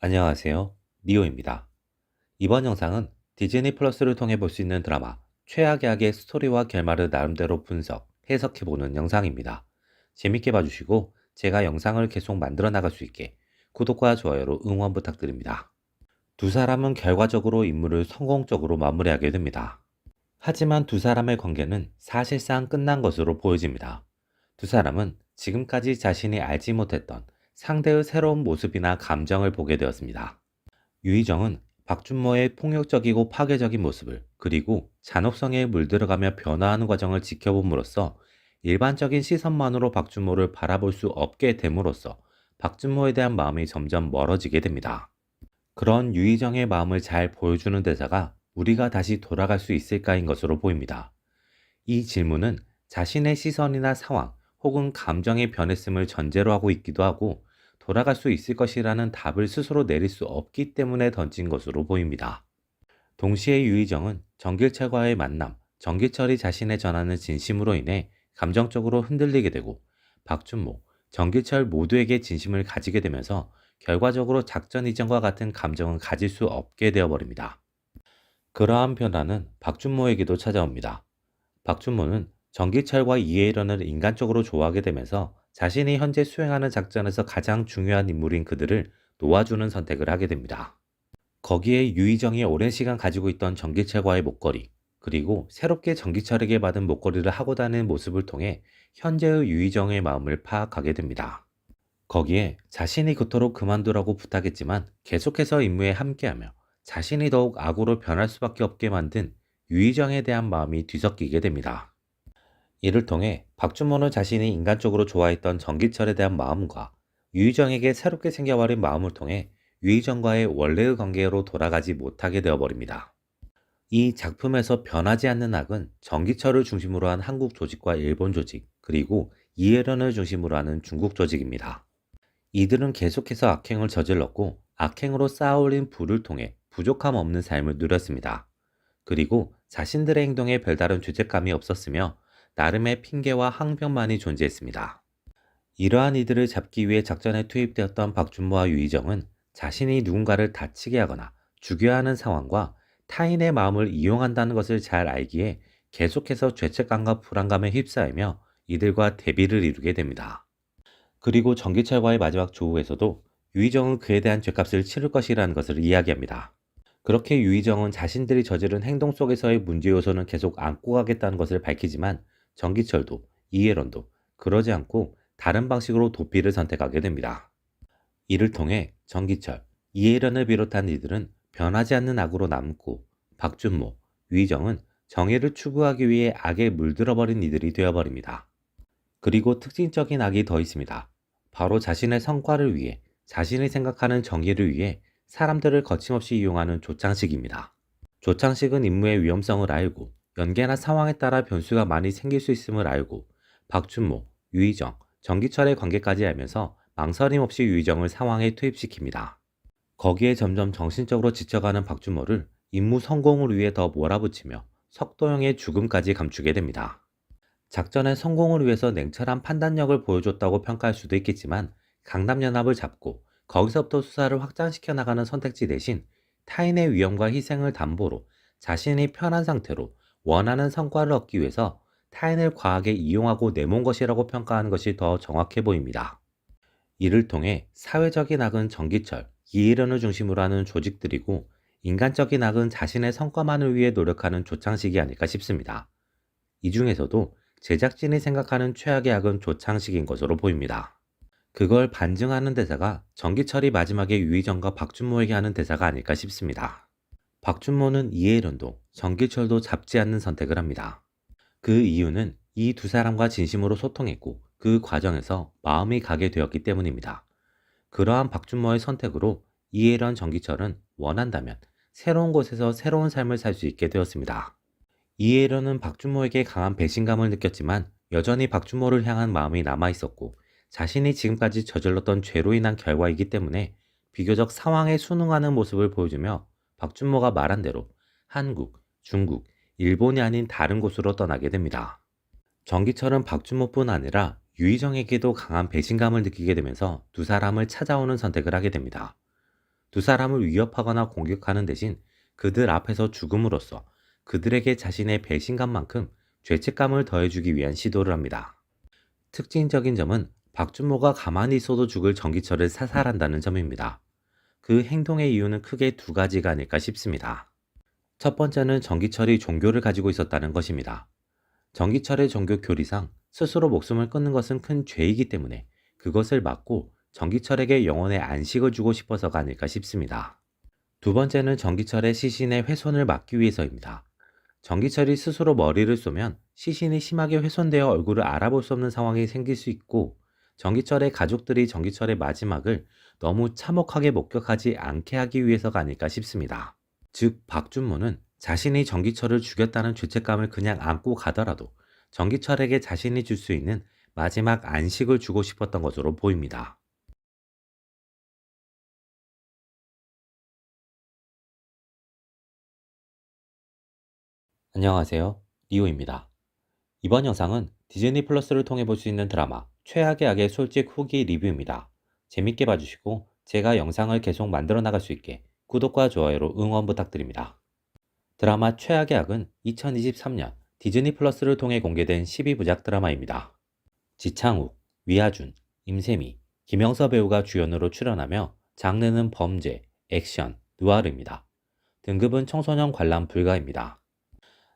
안녕하세요. 리오입니다. 이번 영상은 디즈니 플러스를 통해 볼 수 있는 드라마 최악의 악의 스토리와 결말을 나름대로 분석, 해석해보는 영상입니다. 재밌게 봐주시고 제가 영상을 계속 만들어 나갈 수 있게 구독과 좋아요로 응원 부탁드립니다. 두 사람은 결과적으로 임무를 성공적으로 마무리하게 됩니다. 하지만 두 사람의 관계는 사실상 끝난 것으로 보여집니다. 두 사람은 지금까지 자신이 알지 못했던 상대의 새로운 모습이나 감정을 보게 되었습니다. 유희정은 박준모의 폭력적이고 파괴적인 모습을 그리고 잔혹성에 물들어가며 변화하는 과정을 지켜봄으로써 일반적인 시선만으로 박준모를 바라볼 수 없게 됨으로써 박준모에 대한 마음이 점점 멀어지게 됩니다. 그런 유희정의 마음을 잘 보여주는 대사가 우리가 다시 돌아갈 수 있을까인 것으로 보입니다. 이 질문은 자신의 시선이나 상황 혹은 감정이 변했음을 전제로 하고 있기도 하고 돌아갈 수 있을 것이라는 답을 스스로 내릴 수 없기 때문에 던진 것으로 보입니다. 동시에 유희정은 정길철과의 만남, 정길철이 자신에 전하는 진심으로 인해 감정적으로 흔들리게 되고 박준모, 정길철 모두에게 진심을 가지게 되면서 결과적으로 작전 이전과 같은 감정은 가질 수 없게 되어버립니다. 그러한 변화는 박준모에게도 찾아옵니다. 박준모는 정기철과 이혜련을 인간적으로 좋아하게 되면서 자신이 현재 수행하는 작전에서 가장 중요한 인물인 그들을 놓아주는 선택을 하게 됩니다. 거기에 유희정이 오랜 시간 가지고 있던 정기철과의 목걸이, 그리고 새롭게 정기철에게 받은 목걸이를 하고 다니는 모습을 통해 현재의 유희정의 마음을 파악하게 됩니다. 거기에 자신이 그토록 그만두라고 부탁했지만 계속해서 임무에 함께하며 자신이 더욱 악으로 변할 수밖에 없게 만든 유희정에 대한 마음이 뒤섞이게 됩니다. 이를 통해 박준모는 자신이 인간적으로 좋아했던 정기철에 대한 마음과 유희정에게 새롭게 생겨버린 마음을 통해 유희정과의 원래의 관계로 돌아가지 못하게 되어버립니다. 이 작품에서 변하지 않는 악은 정기철을 중심으로 한 한국 조직과 일본 조직, 그리고 이혜련을 중심으로 하는 중국 조직입니다. 이들은 계속해서 악행을 저질렀고 악행으로 쌓아올린 부를 통해 부족함 없는 삶을 누렸습니다. 그리고 자신들의 행동에 별다른 죄책감이 없었으며 나름의 핑계와 항변만이 존재했습니다. 이러한 이들을 잡기 위해 작전에 투입되었던 박준모와 유희정은 자신이 누군가를 다치게 하거나 죽여야 하는 상황과 타인의 마음을 이용한다는 것을 잘 알기에 계속해서 죄책감과 불안감에 휩싸이며 이들과 대비를 이루게 됩니다. 그리고 전기철과의 마지막 조우에서도 유희정은 그에 대한 죄값을 치를 것이라는 것을 이야기합니다. 그렇게 유희정은 자신들이 저지른 행동 속에서의 문제 요소는 계속 안고 가겠다는 것을 밝히지만 전기철도 이혜론도 그러지 않고 다른 방식으로 도피를 선택하게 됩니다. 이를 통해 전기철, 이혜련을 비롯한 이들은 변하지 않는 악으로 남고 박준모, 유희정은 정의를 추구하기 위해 악에 물들어버린 이들이 되어버립니다. 그리고 특징적인 악이 더 있습니다. 바로 자신의 성과를 위해, 자신이 생각하는 정의를 위해 사람들을 거침없이 이용하는 조창식입니다. 조창식은 임무의 위험성을 알고 연계나 상황에 따라 변수가 많이 생길 수 있음을 알고 박준모, 유희정, 정기철의 관계까지 알면서 망설임 없이 유희정을 상황에 투입시킵니다. 거기에 점점 정신적으로 지쳐가는 박준모를 임무 성공을 위해 더 몰아붙이며 석도영의 죽음까지 감추게 됩니다. 작전의 성공을 위해서 냉철한 판단력을 보여줬다고 평가할 수도 있겠지만 강남연합을 잡고 거기서부터 수사를 확장시켜 나가는 선택지 대신 타인의 위험과 희생을 담보로 자신이 편한 상태로 원하는 성과를 얻기 위해서 타인을 과하게 이용하고 내몬 것이라고 평가하는 것이 더 정확해 보입니다. 이를 통해 사회적인 악은 전기철, 이해련을 중심으로 하는 조직들이고 인간적인 악은 자신의 성과만을 위해 노력하는 조창식이 아닐까 싶습니다. 이 중에서도 제작진이 생각하는 최악의 악은 조창식인 것으로 보입니다. 그걸 반증하는 대사가 전기철이 마지막에 유희정과 박준모에게 하는 대사가 아닐까 싶습니다. 박준모는 이혜련도 전기철도 잡지 않는 선택을 합니다. 그 이유는 이 두 사람과 진심으로 소통했고 그 과정에서 마음이 가게 되었기 때문입니다. 그러한 박준모의 선택으로 이혜련 전기철은 원한다면 새로운 곳에서 새로운 삶을 살 수 있게 되었습니다. 이혜련은 박준모에게 강한 배신감을 느꼈지만 여전히 박준모를 향한 마음이 남아있었고 자신이 지금까지 저질렀던 죄로 인한 결과이기 때문에 비교적 상황에 순응하는 모습을 보여주며 박준모가 말한 대로 한국, 중국, 일본이 아닌 다른 곳으로 떠나게 됩니다. 정기철은 박준모뿐 아니라 유희정에게도 강한 배신감을 느끼게 되면서 두 사람을 찾아오는 선택을 하게 됩니다. 두 사람을 위협하거나 공격하는 대신 그들 앞에서 죽음으로써 그들에게 자신의 배신감만큼 죄책감을 더해주기 위한 시도를 합니다. 특징적인 점은 박준모가 가만히 있어도 죽을 정기철을 사살한다는 점입니다. 그 행동의 이유는 크게 두 가지가 아닐까 싶습니다. 첫 번째는 정기철이 종교를 가지고 있었다는 것입니다. 정기철의 종교 교리상 스스로 목숨을 끊는 것은 큰 죄이기 때문에 그것을 막고 정기철에게 영혼의 안식을 주고 싶어서가 아닐까 싶습니다. 두 번째는 정기철의 시신의 훼손을 막기 위해서입니다. 정기철이 스스로 머리를 쏘면 시신이 심하게 훼손되어 얼굴을 알아볼 수 없는 상황이 생길 수 있고, 정기철의 가족들이 정기철의 마지막을 너무 참혹하게 목격하지 않게 하기 위해서가 아닐까 싶습니다. 즉, 박준모는 자신이 정기철을 죽였다는 죄책감을 그냥 안고 가더라도 정기철에게 자신이 줄 수 있는 마지막 안식을 주고 싶었던 것으로 보입니다. 안녕하세요, 리오입니다. 이번 영상은 디즈니 플러스를 통해 볼 수 있는 드라마 최악의 악의 솔직 후기 리뷰입니다. 재밌게 봐주시고 제가 영상을 계속 만들어 나갈 수 있게 구독과 좋아요로 응원 부탁드립니다. 드라마 최악의 악은 2023년 디즈니 플러스를 통해 공개된 12부작 드라마입니다. 지창욱, 위아준, 임세미, 김영서 배우가 주연으로 출연하며 장르는 범죄, 액션, 느와르입니다. 등급은 청소년 관람 불가입니다.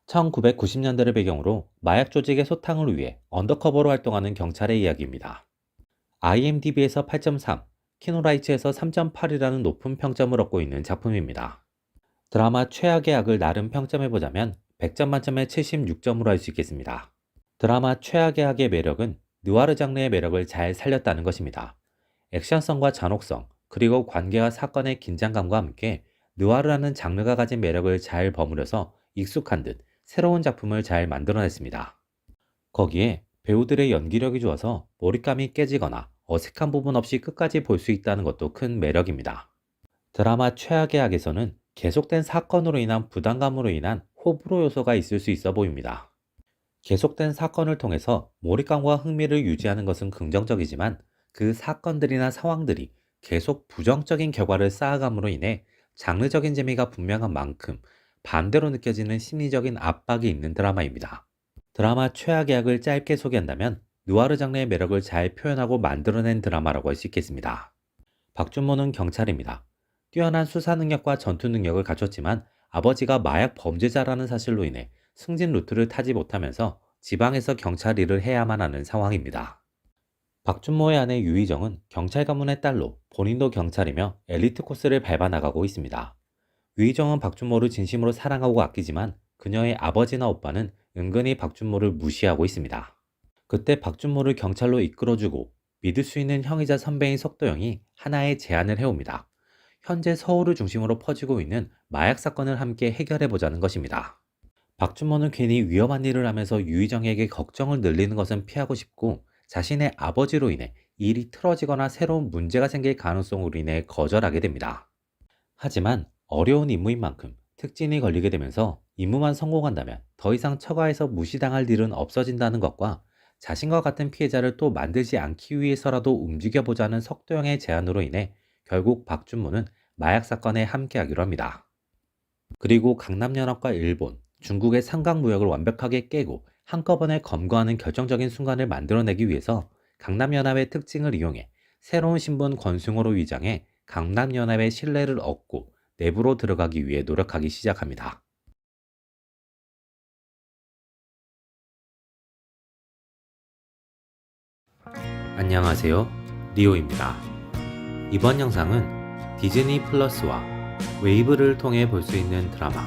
1990년대를 배경으로 마약 조직의 소탕을 위해 언더커버로 활동하는 경찰의 이야기입니다. IMDb에서 8.3, 키노라이츠에서 3.8이라는 높은 평점을 얻고 있는 작품입니다. 드라마 최악의 악을 나름 평점해보자면 100점 만점에 76점으로 할 수 있겠습니다. 드라마 최악의 악의 매력은 느와르 장르의 매력을 잘 살렸다는 것입니다. 액션성과 잔혹성, 그리고 관계와 사건의 긴장감과 함께 느와르라는 장르가 가진 매력을 잘 버무려서 익숙한 듯 새로운 작품을 잘 만들어냈습니다. 거기에 배우들의 연기력이 좋아서 몰입감이 깨지거나 어색한 부분 없이 끝까지 볼 수 있다는 것도 큰 매력입니다. 드라마 최악의 악에서는 계속된 사건으로 인한 부담감으로 인한 호불호 요소가 있을 수 있어 보입니다. 계속된 사건을 통해서 몰입감과 흥미를 유지하는 것은 긍정적이지만 그 사건들이나 상황들이 계속 부정적인 결과를 쌓아감으로 인해 장르적인 재미가 분명한 만큼 반대로 느껴지는 심리적인 압박이 있는 드라마입니다. 드라마 최악의 악을 짧게 소개한다면 느와르 장르의 매력을 잘 표현하고 만들어낸 드라마라고 할 수 있겠습니다. 박준모는 경찰입니다. 뛰어난 수사 능력과 전투 능력을 갖췄지만 아버지가 마약 범죄자라는 사실로 인해 승진 루트를 타지 못하면서 지방에서 경찰 일을 해야만 하는 상황입니다. 박준모의 아내 유희정은 경찰 가문의 딸로 본인도 경찰이며 엘리트 코스를 밟아나가고 있습니다. 유희정은 박준모를 진심으로 사랑하고 아끼지만 그녀의 아버지나 오빠는 은근히 박준모를 무시하고 있습니다. 그때 박준모를 경찰로 이끌어주고 믿을 수 있는 형이자 선배인 석도영이 하나의 제안을 해옵니다. 현재 서울을 중심으로 퍼지고 있는 마약 사건을 함께 해결해보자는 것입니다. 박준모는 괜히 위험한 일을 하면서 유희정에게 걱정을 늘리는 것은 피하고 싶고, 자신의 아버지로 인해 일이 틀어지거나 새로운 문제가 생길 가능성으로 인해 거절하게 됩니다. 하지만 어려운 임무인 만큼 특진이 걸리게 되면서 임무만 성공한다면 더 이상 처가에서 무시당할 일은 없어진다는 것과 자신과 같은 피해자를 또 만들지 않기 위해서라도 움직여보자는 석도영의 제안으로 인해 결국 박준모는 마약 사건에 함께하기로 합니다. 그리고 강남연합과 일본, 중국의 삼각무역을 완벽하게 깨고 한꺼번에 검거하는 결정적인 순간을 만들어내기 위해서 강남연합의 특징을 이용해 새로운 신분 권승호로 위장해 강남연합의 신뢰를 얻고 내부로 들어가기 위해 노력하기 시작합니다. 안녕하세요, 리오입니다. 이번 영상은 디즈니 플러스와 웨이브를 통해 볼 수 있는 드라마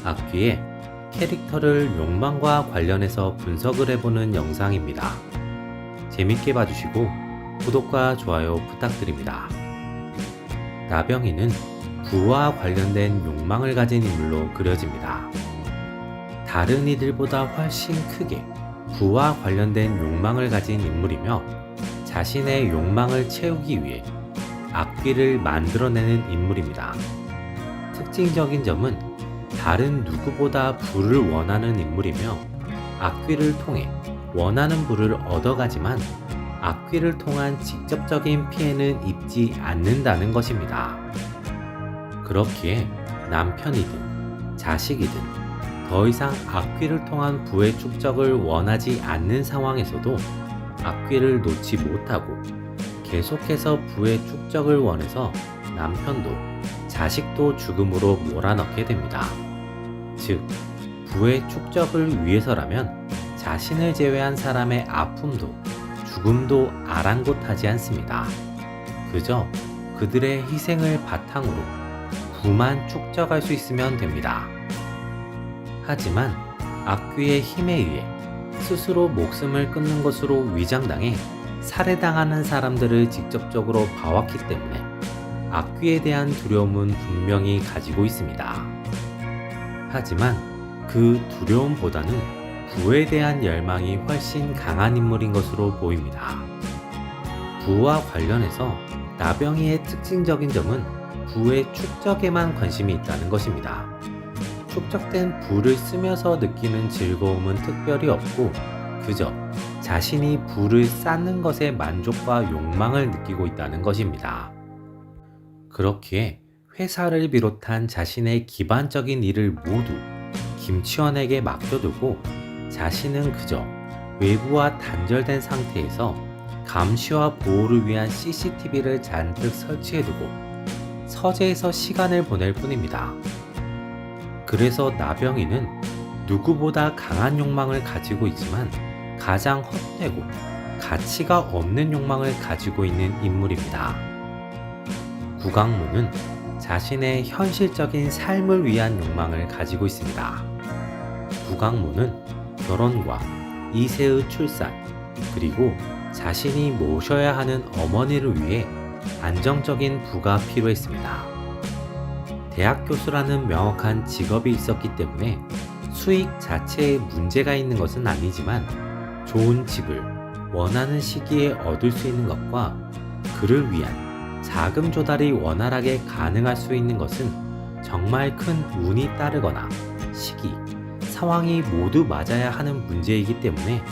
악귀의 캐릭터를 욕망과 관련해서 분석을 해보는 영상입니다. 재밌게 봐주시고 구독과 좋아요 부탁드립니다. 나병이는 부와 관련된 욕망을 가진 인물로 그려집니다. 다른 이들보다 훨씬 크게 부와 관련된 욕망을 가진 인물이며 자신의 욕망을 채우기 위해 악귀를 만들어내는 인물입니다. 특징적인 점은 다른 누구보다 부를 원하는 인물이며 악귀를 통해 원하는 부를 얻어가지만 악귀를 통한 직접적인 피해는 입지 않는다는 것입니다. 그렇기에 남편이든 자식이든 더 이상 악귀를 통한 부의 축적을 원하지 않는 상황에서도 악귀를 놓지 못하고 계속해서 부의 축적을 원해서 남편도 자식도 죽음으로 몰아넣게 됩니다. 즉, 부의 축적을 위해서라면 자신을 제외한 사람의 아픔도 죽음도 아랑곳하지 않습니다. 그저 그들의 희생을 바탕으로 부만 축적할 수 있으면 됩니다. 하지만 악귀의 힘에 의해 스스로 목숨을 끊는 것으로 위장당해 살해당하는 사람들을 직접적으로 봐왔기 때문에 악귀에 대한 두려움은 분명히 가지고 있습니다. 하지만 그 두려움보다는 부에 대한 열망이 훨씬 강한 인물인 것으로 보입니다. 부와 관련해서 나병이의 특징적인 점은 부의 축적에만 관심이 있다는 것입니다. 축적된 부를 쓰면서 느끼는 즐거움은 특별히 없고 그저 자신이 부를 쌓는 것에 만족과 욕망을 느끼고 있다는 것입니다. 그렇기에 회사를 비롯한 자신의 기반적인 일을 모두 김치원에게 맡겨두고 자신은 그저 외부와 단절된 상태에서 감시와 보호를 위한 CCTV를 잔뜩 설치해두고 서재에서 시간을 보낼 뿐입니다. 그래서 나병이는 누구보다 강한 욕망을 가지고 있지만 가장 헛되고 가치가 없는 욕망을 가지고 있는 인물입니다. 구강모는 자신의 현실적인 삶을 위한 욕망을 가지고 있습니다. 구강모는 결혼과 2세의 출산, 그리고 자신이 모셔야 하는 어머니를 위해 안정적인 부가 필요했습니다. 대학 교수라는 명확한 직업이 있었기 때문에 수익 자체에 문제가 있는 것은 아니지만 좋은 집을 원하는 시기에 얻을 수 있는 것과 그를 위한 자금 조달이 원활하게 가능할 수 있는 것은 정말 큰 운이 따르거나 시기, 상황이 모두 맞아야 하는 문제이기 때문에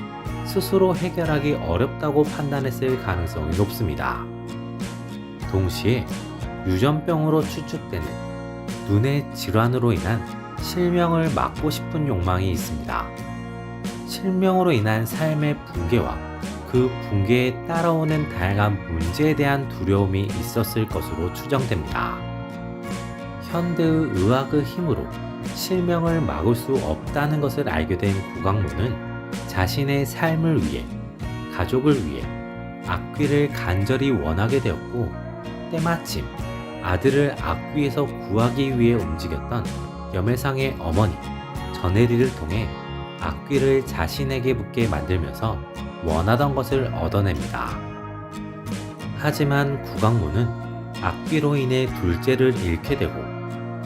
스스로 해결하기 어렵다고 판단했을 가능성이 높습니다. 동시에 유전병으로 추측되는 눈의 질환으로 인한 실명을 막고 싶은 욕망이 있습니다. 실명으로 인한 삶의 붕괴와 그 붕괴에 따라오는 다양한 문제에 대한 두려움이 있었을 것으로 추정됩니다. 현대의 의학의 힘으로 실명을 막을 수 없다는 것을 알게 된 구강모는 자신의 삶을 위해, 가족을 위해 악귀를 간절히 원하게 되었고 때마침 아들을 악귀에서 구하기 위해 움직였던 염혜상의 어머니 전혜리를 통해 악귀를 자신에게 붙게 만들면서 원하던 것을 얻어냅니다. 하지만 구강모는 악귀로 인해 둘째를 잃게 되고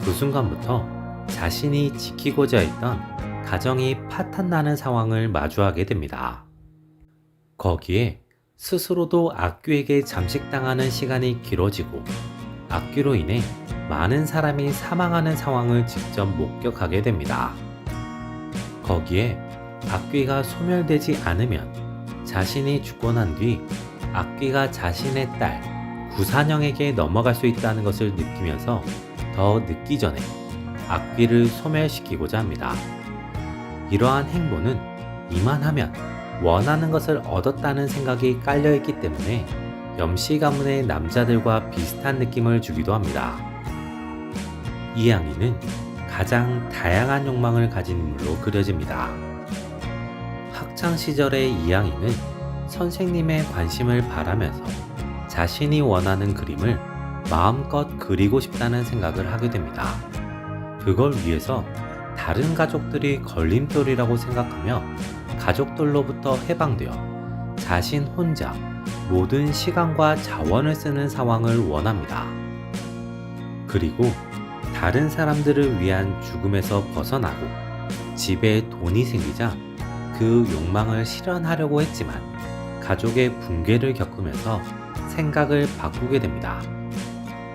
그 순간부터 자신이 지키고자 했던 가정이 파탄나는 상황을 마주하게 됩니다. 거기에 스스로도 악귀에게 잠식당하는 시간이 길어지고 악귀로 인해 많은 사람이 사망하는 상황을 직접 목격하게 됩니다. 거기에 악귀가 소멸되지 않으면 자신이 죽고 난 뒤 악귀가 자신의 딸 구산영에게 넘어갈 수 있다는 것을 느끼면서 더 늦기 전에 악귀를 소멸시키고자 합니다. 이러한 행보는 이만하면 원하는 것을 얻었다는 생각이 깔려있기 때문에 염씨 가문의 남자들과 비슷한 느낌을 주기도 합니다. 이양이는 가장 다양한 욕망을 가진 인물로 그려집니다. 학창시절의 이양이는 선생님의 관심을 바라면서 자신이 원하는 그림을 마음껏 그리고 싶다는 생각을 하게 됩니다. 그걸 위해서 다른 가족들이 걸림돌이라고 생각하며 가족들로부터 해방되어 자신 혼자 모든 시간과 자원을 쓰는 상황을 원합니다. 그리고 다른 사람들을 위한 죽음에서 벗어나고 집에 돈이 생기자 그 욕망을 실현하려고 했지만 가족의 붕괴를 겪으면서 생각을 바꾸게 됩니다.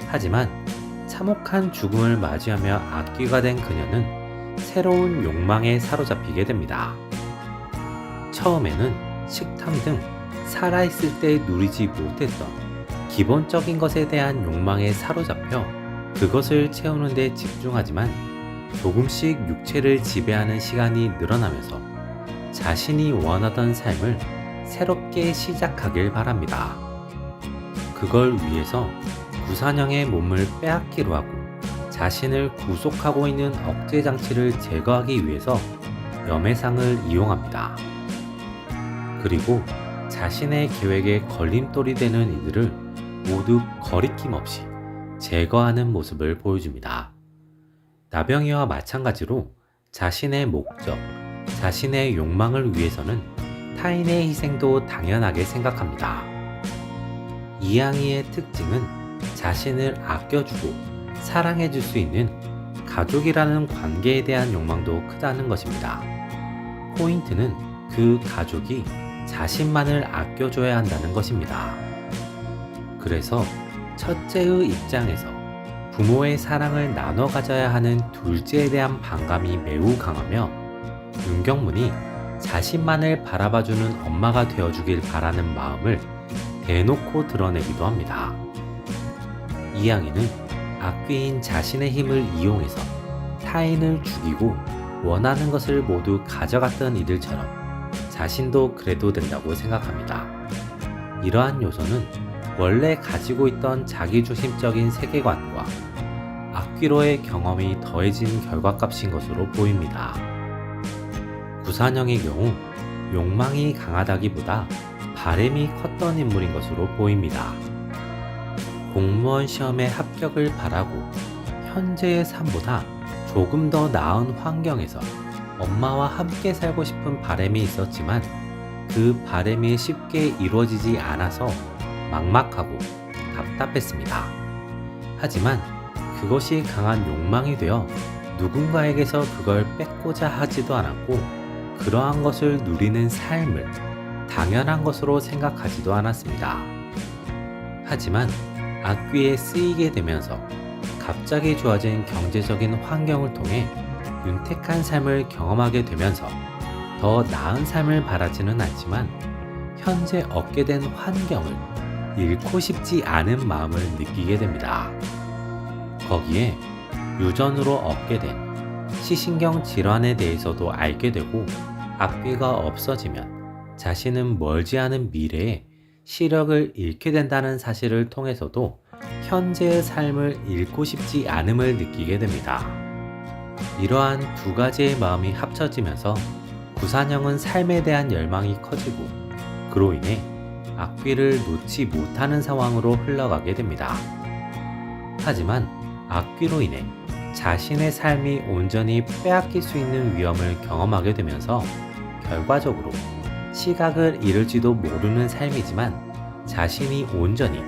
하지만 참혹한 죽음을 맞이하며 악귀가 된 그녀는 새로운 욕망에 사로잡히게 됩니다. 처음에는 식탐 등 살아있을 때 누리지 못했던 기본적인 것에 대한 욕망에 사로잡혀 그것을 채우는 데 집중하지만 조금씩 육체를 지배하는 시간이 늘어나면서 자신이 원하던 삶을 새롭게 시작하길 바랍니다. 그걸 위해서 구산형의 몸을 빼앗기로 하고 자신을 구속하고 있는 억제 장치를 제거하기 위해서 염해상을 이용합니다. 그리고 자신의 계획에 걸림돌이 되는 이들을 모두 거리낌 없이 제거하는 모습을 보여줍니다. 나병이와 마찬가지로 자신의 목적, 자신의 욕망을 위해서는 타인의 희생도 당연하게 생각합니다. 이양이의 특징은 자신을 아껴주고 사랑해줄 수 있는 가족이라는 관계에 대한 욕망도 크다는 것입니다. 포인트는 그 가족이 자신만을 아껴줘야 한다는 것입니다. 그래서 첫째의 입장에서 부모의 사랑을 나눠 가져야 하는 둘째에 대한 반감이 매우 강하며 윤경문이 자신만을 바라봐주는 엄마가 되어주길 바라는 마음을 대놓고 드러내기도 합니다. 이양이는 악귀인 자신의 힘을 이용해서 타인을 죽이고 원하는 것을 모두 가져갔던 이들처럼 자신도 그래도 된다고 생각합니다. 이러한 요소는 원래 가지고 있던 자기중심적인 세계관과 악귀로의 경험이 더해진 결과값인 것으로 보입니다. 구산형의 경우 욕망이 강하다기보다 바램이 컸던 인물인 것으로 보입니다. 공무원 시험에 합격을 바라고 현재의 삶보다 조금 더 나은 환경에서 엄마와 함께 살고 싶은 바램이 있었지만 그 바램이 쉽게 이루어지지 않아서 막막하고 답답했습니다. 하지만 그것이 강한 욕망이 되어 누군가에게서 그걸 뺏고자 하지도 않았고 그러한 것을 누리는 삶을 당연한 것으로 생각하지도 않았습니다. 하지만 악귀에 쓰이게 되면서 갑자기 좋아진 경제적인 환경을 통해 윤택한 삶을 경험하게 되면서 더 나은 삶을 바라지는 않지만 현재 얻게 된 환경을 잃고 싶지 않은 마음을 느끼게 됩니다. 거기에 유전으로 얻게 된 시신경 질환에 대해서도 알게 되고 악귀가 없어지면 자신은 멀지 않은 미래에 시력을 잃게 된다는 사실을 통해서도 현재의 삶을 잃고 싶지 않음을 느끼게 됩니다. 이러한 두 가지의 마음이 합쳐지면서 구산형은 삶에 대한 열망이 커지고 그로 인해 악귀를 놓지 못하는 상황으로 흘러가게 됩니다. 하지만 악귀로 인해 자신의 삶이 온전히 빼앗길 수 있는 위험을 경험하게 되면서 결과적으로 시각을 잃을지도 모르는 삶이지만 자신이 온전히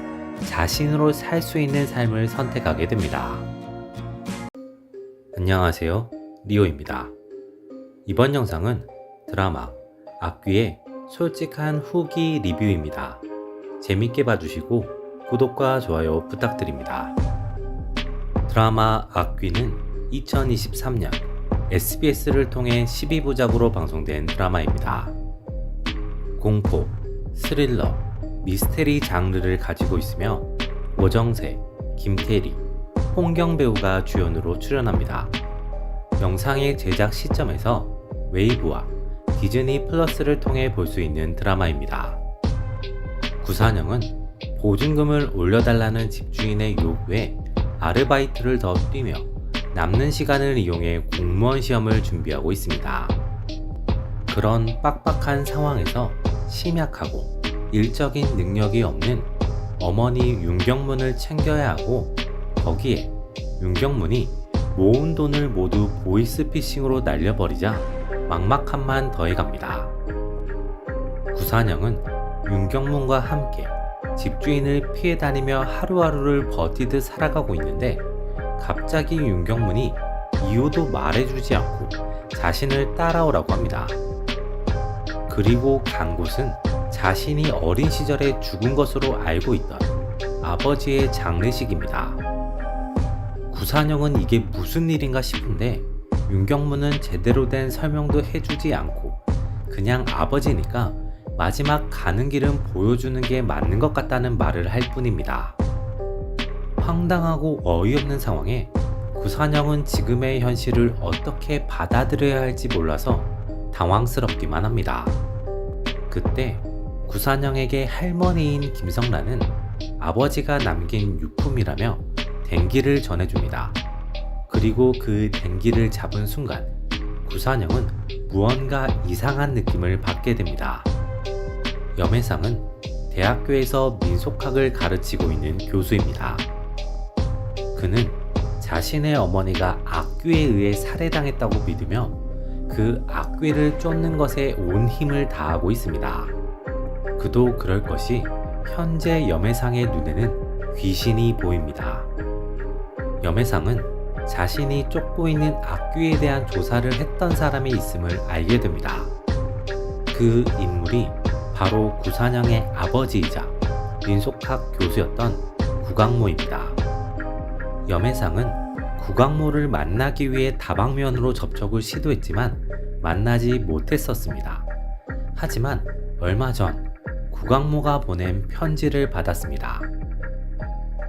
자신으로 살 수 있는 삶을 선택하게 됩니다. 안녕하세요, 리오입니다. 이번 영상은 드라마 악귀의 솔직한 후기 리뷰입니다. 재밌게 봐주시고 구독과 좋아요 부탁드립니다. 드라마 악귀는 2023년 SBS를 통해 12부작으로 방송된 드라마입니다. 공포, 스릴러, 미스테리 장르를 가지고 있으며 오정세, 김태리, 홍경 배우가 주연으로 출연합니다. 영상의 제작 시점에서 웨이브와 디즈니 플러스를 통해 볼 수 있는 드라마입니다. 구산형은 보증금을 올려달라는 집주인의 요구에 아르바이트를 더 뛰며 남는 시간을 이용해 공무원 시험을 준비하고 있습니다. 그런 빡빡한 상황에서 심약하고 일적인 능력이 없는 어머니 윤경문을 챙겨야 하고 거기에 윤경문이 모은 돈을 모두 보이스피싱으로 날려버리자 막막함만 더해갑니다. 구산형은 윤경문과 함께 집주인을 피해 다니며 하루하루를 버티듯 살아가고 있는데 갑자기 윤경문이 이유도 말해주지 않고 자신을 따라오라고 합니다. 그리고 간 곳은 자신이 어린 시절에 죽은 것으로 알고 있던 아버지의 장례식입니다. 구산형은 이게 무슨 일인가 싶은데 윤경문은 제대로 된 설명도 해주지 않고 그냥 아버지니까 마지막 가는 길은 보여주는 게 맞는 것 같다는 말을 할 뿐입니다. 황당하고 어이없는 상황에 구산영은 지금의 현실을 어떻게 받아들여야 할지 몰라서 당황스럽기만 합니다. 그때 구산영에게 할머니인 김성란은 아버지가 남긴 유품이라며 댕기를 전해줍니다. 그리고 그 댕기를 잡은 순간 구산영은 무언가 이상한 느낌을 받게 됩니다. 염혜상은 대학교에서 민속학을 가르치고 있는 교수입니다. 그는 자신의 어머니가 악귀에 의해 살해당했다고 믿으며 그 악귀를 쫓는 것에 온 힘을 다하고 있습니다. 그도 그럴 것이 현재 염혜상의 눈에는 귀신이 보입니다. 염혜상은 자신이 쫓고 있는 악귀에 대한 조사를 했던 사람이 있음을 알게 됩니다. 그 인물이 바로 구산영의 아버지이자 민속학 교수였던 구강모입니다. 염혜상은 구강모를 만나기 위해 다방면으로 접촉을 시도했지만 만나지 못했었습니다. 하지만 얼마 전 구강모가 보낸 편지를 받았습니다.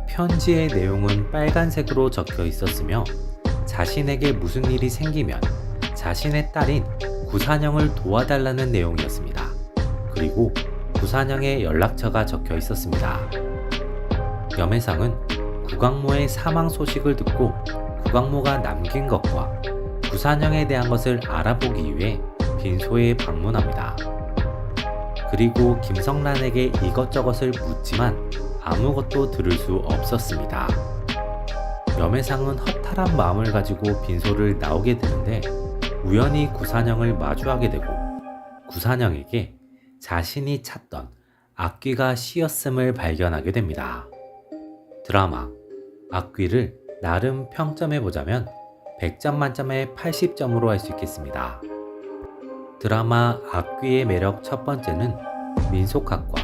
편지의 내용은 빨간색으로 적혀 있었으며 자신에게 무슨 일이 생기면 자신의 딸인 구산영을 도와달라는 내용이었습니다. 그리고 구산영의 연락처가 적혀 있었습니다. 염혜상은 구강모의 사망 소식을 듣고 구강모가 남긴 것과 구산영에 대한 것을 알아보기 위해 빈소에 방문합니다. 그리고 김성란에게 이것저것을 묻지만 아무것도 들을 수 없었습니다. 염혜상은 허탈한 마음을 가지고 빈소를 나오게 되는데 우연히 구산영을 마주하게 되고 구산영에게 자신이 찾던 악귀가 씌었음을 발견하게 됩니다. 드라마 악귀를 나름 평점해보자면 100점 만점에 80점으로 할 수 있겠습니다. 드라마 악귀의 매력 첫 번째는 민속학과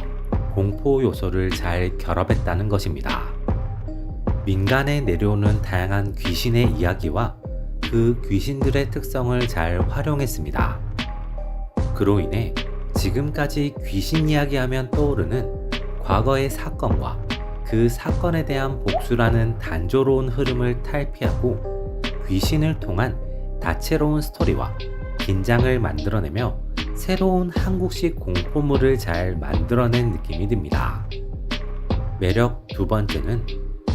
공포 요소를 잘 결합했다는 것입니다. 민간에 내려오는 다양한 귀신의 이야기와 그 귀신들의 특성을 잘 활용했습니다. 그로 인해 지금까지 귀신 이야기하면 떠오르는 과거의 사건과 그 사건에 대한 복수라는 단조로운 흐름을 탈피하고 귀신을 통한 다채로운 스토리와 긴장을 만들어내며 새로운 한국식 공포물을 잘 만들어낸 느낌이 듭니다. 매력 두 번째는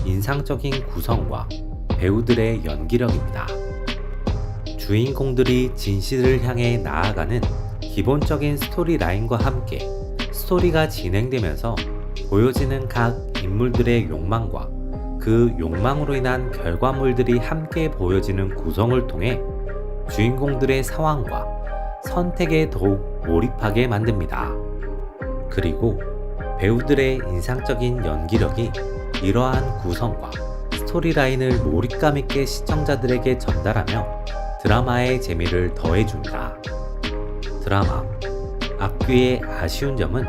인상적인 구성과 배우들의 연기력입니다. 주인공들이 진실을 향해 나아가는 기본적인 스토리라인과 함께 스토리가 진행되면서 보여지는 각 인물들의 욕망과 그 욕망으로 인한 결과물들이 함께 보여지는 구성을 통해 주인공들의 상황과 선택에 더욱 몰입하게 만듭니다. 그리고 배우들의 인상적인 연기력이 이러한 구성과 스토리라인을 몰입감 있게 시청자들에게 전달하며 드라마의 재미를 더해줍니다. 드라마 악귀의 아쉬운 점은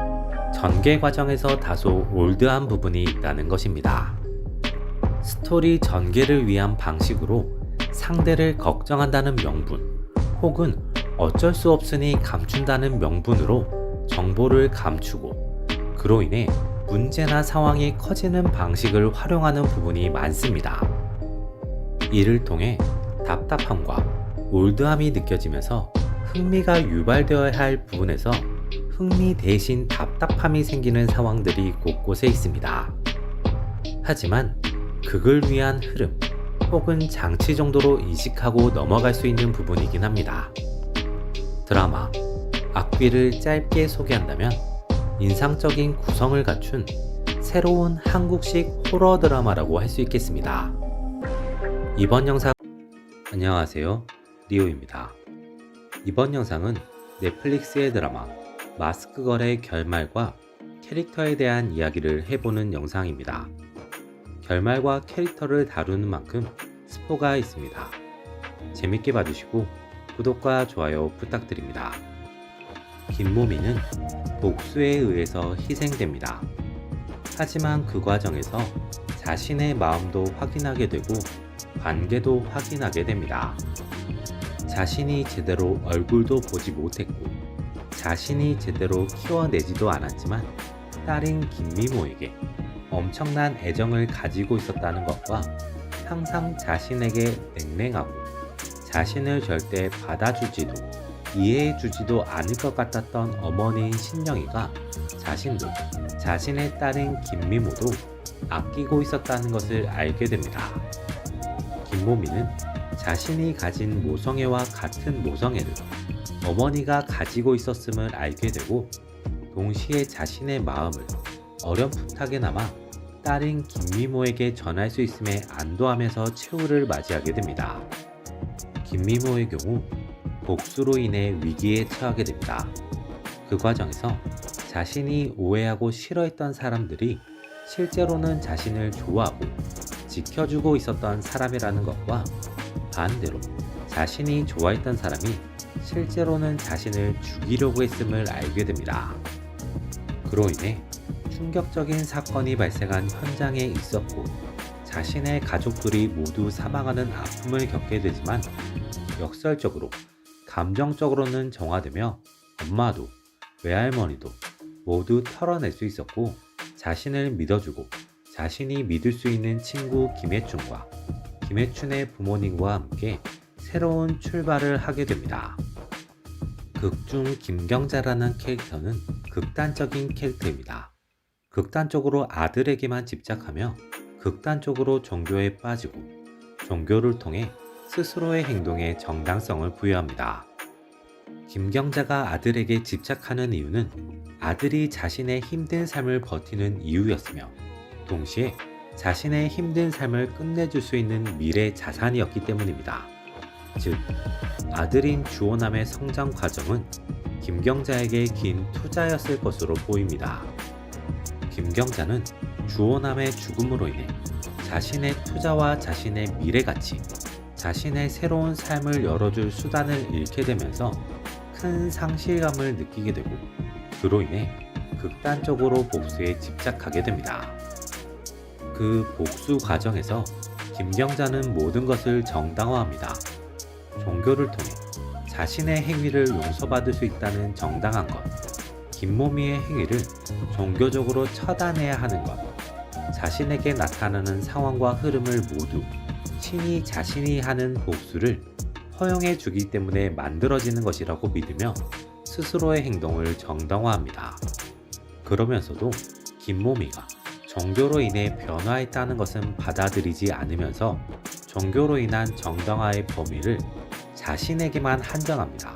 전개 과정에서 다소 올드한 부분이 있다는 것입니다. 스토리 전개를 위한 방식으로 상대를 걱정한다는 명분 혹은 어쩔 수 없으니 감춘다는 명분으로 정보를 감추고 그로 인해 문제나 상황이 커지는 방식을 활용하는 부분이 많습니다. 이를 통해 답답함과 올드함이 느껴지면서 흥미가 유발되어야 할 부분에서 흥미 대신 답답함이 생기는 상황들이 곳곳에 있습니다. 하지만 극을 위한 흐름 혹은 장치 정도로 인식하고 넘어갈 수 있는 부분이긴 합니다. 드라마 악귀를 짧게 소개한다면 인상적인 구성을 갖춘 새로운 한국식 호러 드라마라고 할 수 있겠습니다. 이번 영상 안녕하세요, 리오입니다. 이번 영상은 넷플릭스의 드라마 마스크걸의 결말과 캐릭터에 대한 이야기를 해보는 영상입니다. 결말과 캐릭터를 다루는 만큼 스포가 있습니다. 재밌게 봐주시고 구독과 좋아요 부탁드립니다. 김모미는 복수에 의해서 희생됩니다. 하지만 그 과정에서 자신의 마음도 확인하게 되고 관계도 확인하게 됩니다. 자신이 제대로 얼굴도 보지 못했고 자신이 제대로 키워내지도 않았지만 딸인 김미모에게 엄청난 애정을 가지고 있었다는 것과 항상 자신에게 냉랭하고 자신을 절대 받아주지도 이해해주지도 않을 것 같았던 어머니인 신영이가 자신도 자신의 딸인 김미모도 아끼고 있었다는 것을 알게 됩니다. 김모미는 자신이 가진 모성애와 같은 모성애를 어머니가 가지고 있었음을 알게 되고 동시에 자신의 마음을 어렴풋하게나마 딸인 김미모에게 전할 수 있음에 안도하면서 최후를 맞이하게 됩니다. 김미모의 경우 복수로 인해 위기에 처하게 됩니다. 그 과정에서 자신이 오해하고 싫어했던 사람들이 실제로는 자신을 좋아하고 지켜주고 있었던 사람이라는 것과 반대로 자신이 좋아했던 사람이 실제로는 자신을 죽이려고 했음을 알게 됩니다. 그로 인해 충격적인 사건이 발생한 현장에 있었고 자신의 가족들이 모두 사망하는 아픔을 겪게 되지만 역설적으로 감정적으로는 정화되며 엄마도 외할머니도 모두 털어낼 수 있었고 자신을 믿어주고 자신이 믿을 수 있는 친구 김혜춘과 김혜춘의 부모님과 함께 새로운 출발을 하게 됩니다. 극중 김경자라는 캐릭터는 극단적인 캐릭터입니다. 극단적으로 아들에게만 집착하며 극단적으로 종교에 빠지고 종교를 통해 스스로의 행동에 정당성을 부여합니다. 김경자가 아들에게 집착하는 이유는 아들이 자신의 힘든 삶을 버티는 이유였으며 동시에 자신의 힘든 삶을 끝내줄 수 있는 미래 자산이었기 때문입니다. 즉, 아들인 주호남의 성장 과정은 김경자에게 긴 투자였을 것으로 보입니다. 김경자는 주호남의 죽음으로 인해 자신의 투자와 자신의 미래 가치, 자신의 새로운 삶을 열어줄 수단을 잃게 되면서 큰 상실감을 느끼게 되고 그로 인해 극단적으로 복수에 집착하게 됩니다. 그 복수 과정에서 김경자는 모든 것을 정당화합니다. 종교를 통해 자신의 행위를 용서받을 수 있다는 정당한 것, 김모미의 행위를 종교적으로 처단해야 하는 것, 자신에게 나타나는 상황과 흐름을 모두 신이 자신이 하는 복수를 허용해 주기 때문에 만들어지는 것이라고 믿으며 스스로의 행동을 정당화합니다. 그러면서도 김모미가 종교로 인해 변화했다는 것은 받아들이지 않으면서 종교로 인한 정당화의 범위를 자신에게만 한정합니다.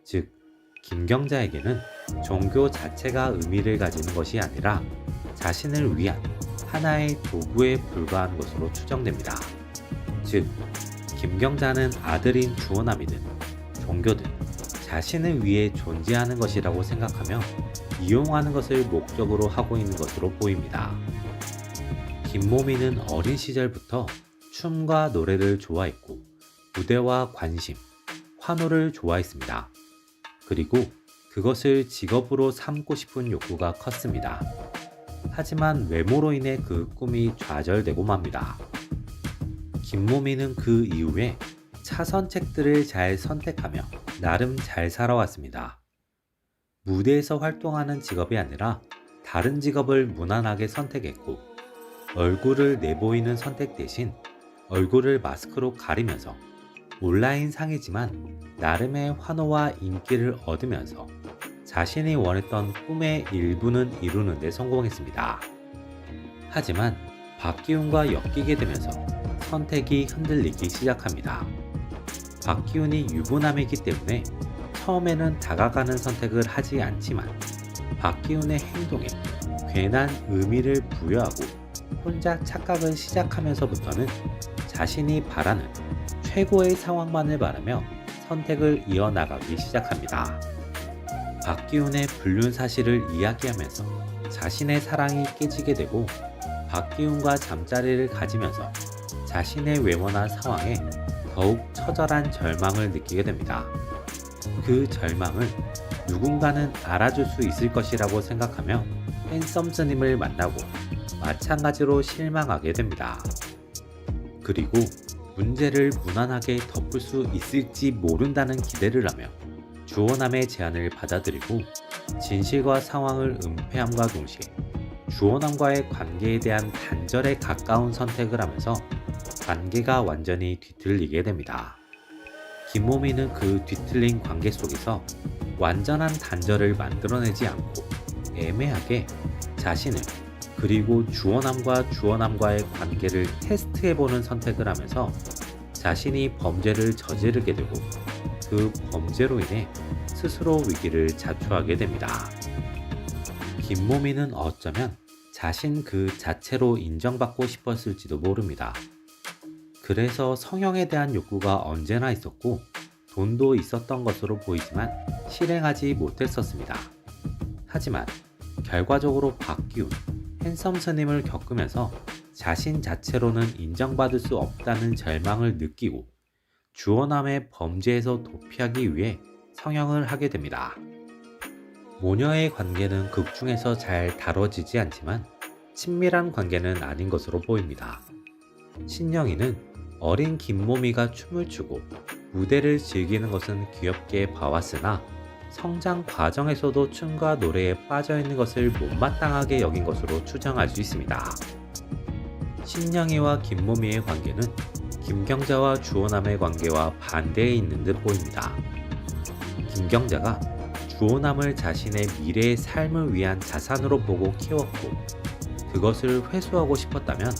즉, 김경자에게는 종교 자체가 의미를 가지는 것이 아니라 자신을 위한 하나의 도구에 불과한 것으로 추정됩니다. 즉, 김경자는 아들인 주호남이든 종교든 자신을 위해 존재하는 것이라고 생각하며 이용하는 것을 목적으로 하고 있는 것으로 보입니다. 김모미는 어린 시절부터 춤과 노래를 좋아했고 무대와 관심, 환호를 좋아했습니다. 그리고 그것을 직업으로 삼고 싶은 욕구가 컸습니다. 하지만 외모로 인해 그 꿈이 좌절되고 맙니다. 김모미는 그 이후에 차선책들을 잘 선택하며 나름 잘 살아왔습니다. 무대에서 활동하는 직업이 아니라 다른 직업을 무난하게 선택했고 얼굴을 내보이는 선택 대신 얼굴을 마스크로 가리면서 온라인 상이지만 나름의 환호와 인기를 얻으면서 자신이 원했던 꿈의 일부는 이루는 데 성공했습니다. 하지만 박기훈과 엮이게 되면서 선택이 흔들리기 시작합니다. 박기훈이 유부남이기 때문에 처음에는 다가가는 선택을 하지 않지만 박기훈의 행동에 괜한 의미를 부여하고 혼자 착각을 시작하면서부터는 자신이 바라는 최고의 상황만을 바라며 선택을 이어나가기 시작합니다. 박기훈의 불륜 사실을 이야기하면서 자신의 사랑이 깨지게 되고 박기훈과 잠자리를 가지면서 자신의 외모나 상황에 더욱 처절한 절망을 느끼게 됩니다. 그 절망을 누군가는 알아줄 수 있을 것이라고 생각하며 핸섬 스님을 만나고 마찬가지로 실망하게 됩니다. 그리고 문제를 무난하게 덮을 수 있을지 모른다는 기대를 하며 주호남의 제안을 받아들이고 진실과 상황을 은폐함과 동시에 주원남과의 관계에 대한 단절에 가까운 선택을 하면서 관계가 완전히 뒤틀리게 됩니다. 김모미는 그 뒤틀린 관계 속에서 완전한 단절을 만들어내지 않고 애매하게 자신을 그리고 주원남과의 관계를 테스트해보는 선택을 하면서 자신이 범죄를 저지르게 되고 그 범죄로 인해 스스로 위기를 자초하게 됩니다. 김모미는 어쩌면 자신 그 자체로 인정받고 싶었을지도 모릅니다. 그래서 성형에 대한 욕구가 언제나 있었고 돈도 있었던 것으로 보이지만 실행하지 못했었습니다. 하지만 결과적으로 박기훈, 핸섬 스님을 겪으면서 자신 자체로는 인정받을 수 없다는 절망을 느끼고 주원남의 범죄에서 도피하기 위해 성형을 하게 됩니다. 모녀의 관계는 극중에서 잘 다뤄지지 않지만 친밀한 관계는 아닌 것으로 보입니다. 신영이는 어린 김모미가 춤을 추고 무대를 즐기는 것은 귀엽게 봐왔으나 성장 과정에서도 춤과 노래에 빠져있는 것을 못마땅하게 여긴 것으로 추정할 수 있습니다. 신영이와 김모미의 관계는 김경자와 주호남의 관계와 반대에 있는 듯 보입니다. 김경자가 주호남을 자신의 미래의 삶을 위한 자산으로 보고 키웠고 그것을 회수하고 싶었다면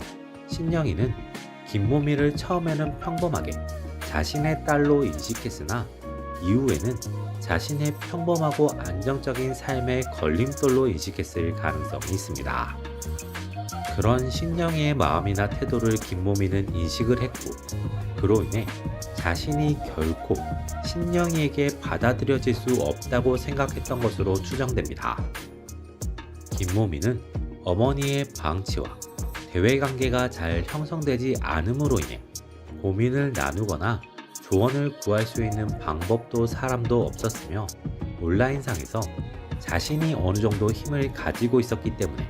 신영이는 김모미를 처음에는 평범하게 자신의 딸로 인식했으나 이후에는 자신의 평범하고 안정적인 삶의 걸림돌로 인식했을 가능성이 있습니다. 그런 신영이의 마음이나 태도를 김모미는 인식을 했고 그로 인해 자신이 결코 신영이에게 받아들여질 수 없다고 생각했던 것으로 추정됩니다. 김모미는 어머니의 방치와 대외관계가 잘 형성되지 않음으로 인해 고민을 나누거나 조언을 구할 수 있는 방법도 사람도 없었으며 온라인상에서 자신이 어느 정도 힘을 가지고 있었기 때문에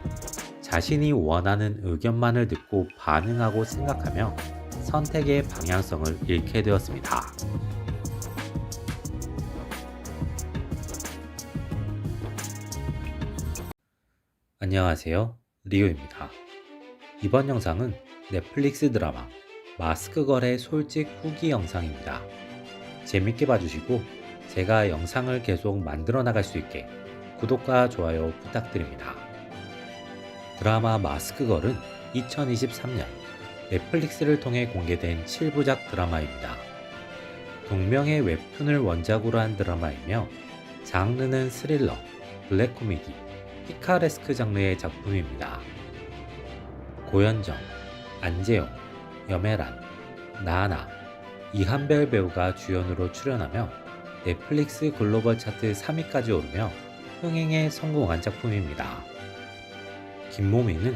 자신이 원하는 의견만을 듣고 반응하고 생각하며 선택의 방향성을 잃게 되었습니다. 안녕하세요, 리오입니다. 이번 영상은 넷플릭스 드라마 마스크걸의 솔직 후기 영상입니다. 재밌게 봐주시고 제가 영상을 계속 만들어 나갈 수 있게 구독과 좋아요 부탁드립니다. 드라마 마스크걸은 2023년 넷플릭스를 통해 공개된 7부작 드라마입니다. 동명의 웹툰을 원작으로 한 드라마이며 장르는 스릴러, 블랙 코미디, 피카레스크 장르의 작품입니다. 고현정, 안재영, 염혜란, 나나, 이한별 배우가 주연으로 출연하며 넷플릭스 글로벌 차트 3위까지 오르며 흥행에 성공한 작품입니다. 김모미는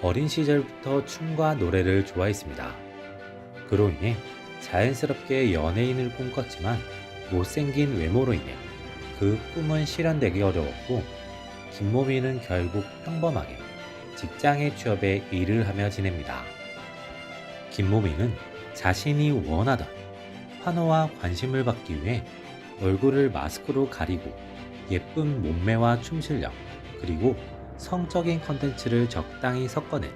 어린 시절부터 춤과 노래를 좋아했습니다. 그로 인해 자연스럽게 연예인을 꿈꿨지만 못생긴 외모로 인해 그 꿈은 실현되기 어려웠고 김모미는 결국 평범하게 직장에 취업해 일을 하며 지냅니다. 김모미는 자신이 원하던 환호와 관심을 받기 위해 얼굴을 마스크로 가리고 예쁜 몸매와 춤 실력 그리고 성적인 컨텐츠를 적당히 섞어낸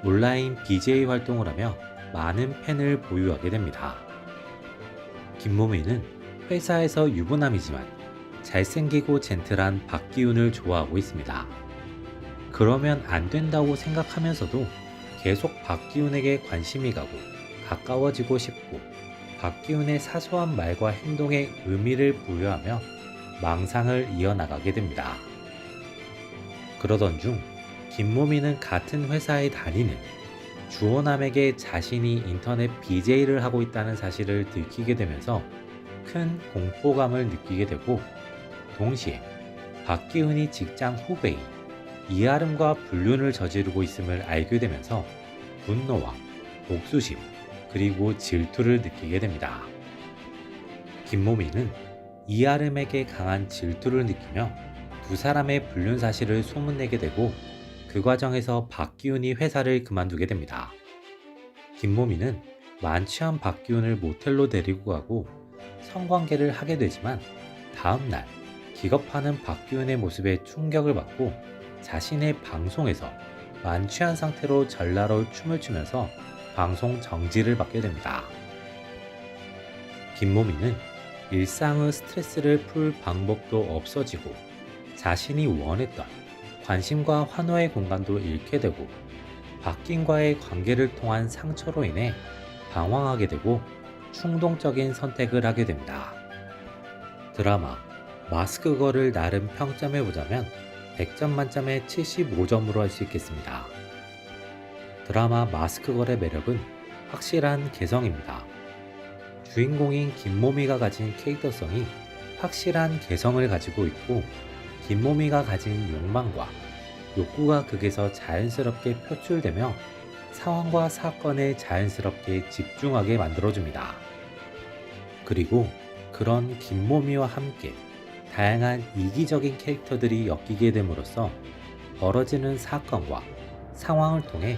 온라인 BJ 활동을 하며 많은 팬을 보유하게 됩니다. 김모미는 회사에서 유부남이지만 잘생기고 젠틀한 박기훈을 좋아하고 있습니다. 그러면 안 된다고 생각하면서도 계속 박기훈에게 관심이 가고 가까워지고 싶고 박기훈의 사소한 말과 행동에 의미를 부여하며 망상을 이어나가게 됩니다. 그러던 중 김모미는 같은 회사에 다니는 주호남에게 자신이 인터넷 BJ를 하고 있다는 사실을 들키게 되면서 큰 공포감을 느끼게 되고 동시에 박기훈이 직장 후배인 이아름과 불륜을 저지르고 있음을 알게 되면서 분노와 복수심 그리고 질투를 느끼게 됩니다. 김모미는 이아름에게 강한 질투를 느끼며 두 사람의 불륜 사실을 소문내게 되고 그 과정에서 박기훈이 회사를 그만두게 됩니다. 김모미는 만취한 박기훈을 모텔로 데리고 가고 성관계를 하게 되지만 다음날 기겁하는 박기훈의 모습에 충격을 받고 자신의 방송에서 만취한 상태로 전라로 춤을 추면서 방송 정지를 받게 됩니다. 김모미는 일상의 스트레스를 풀 방법도 없어지고 자신이 원했던 관심과 환호의 공간도 잃게 되고 바뀐과의 관계를 통한 상처로 인해 방황하게 되고 충동적인 선택을 하게 됩니다. 드라마 마스크걸을 나름 평점해보자면 100점 만점에 75점으로 할 수 있겠습니다. 드라마 마스크걸의 매력은 확실한 개성입니다. 주인공인 김모미가 가진 캐릭터성이 확실한 개성을 가지고 있고 김모미가 가진 욕망과 욕구가 극에서 자연스럽게 표출되며 상황과 사건에 자연스럽게 집중하게 만들어줍니다. 그리고 그런 김모미와 함께 다양한 이기적인 캐릭터들이 엮이게 됨으로써 벌어지는 사건과 상황을 통해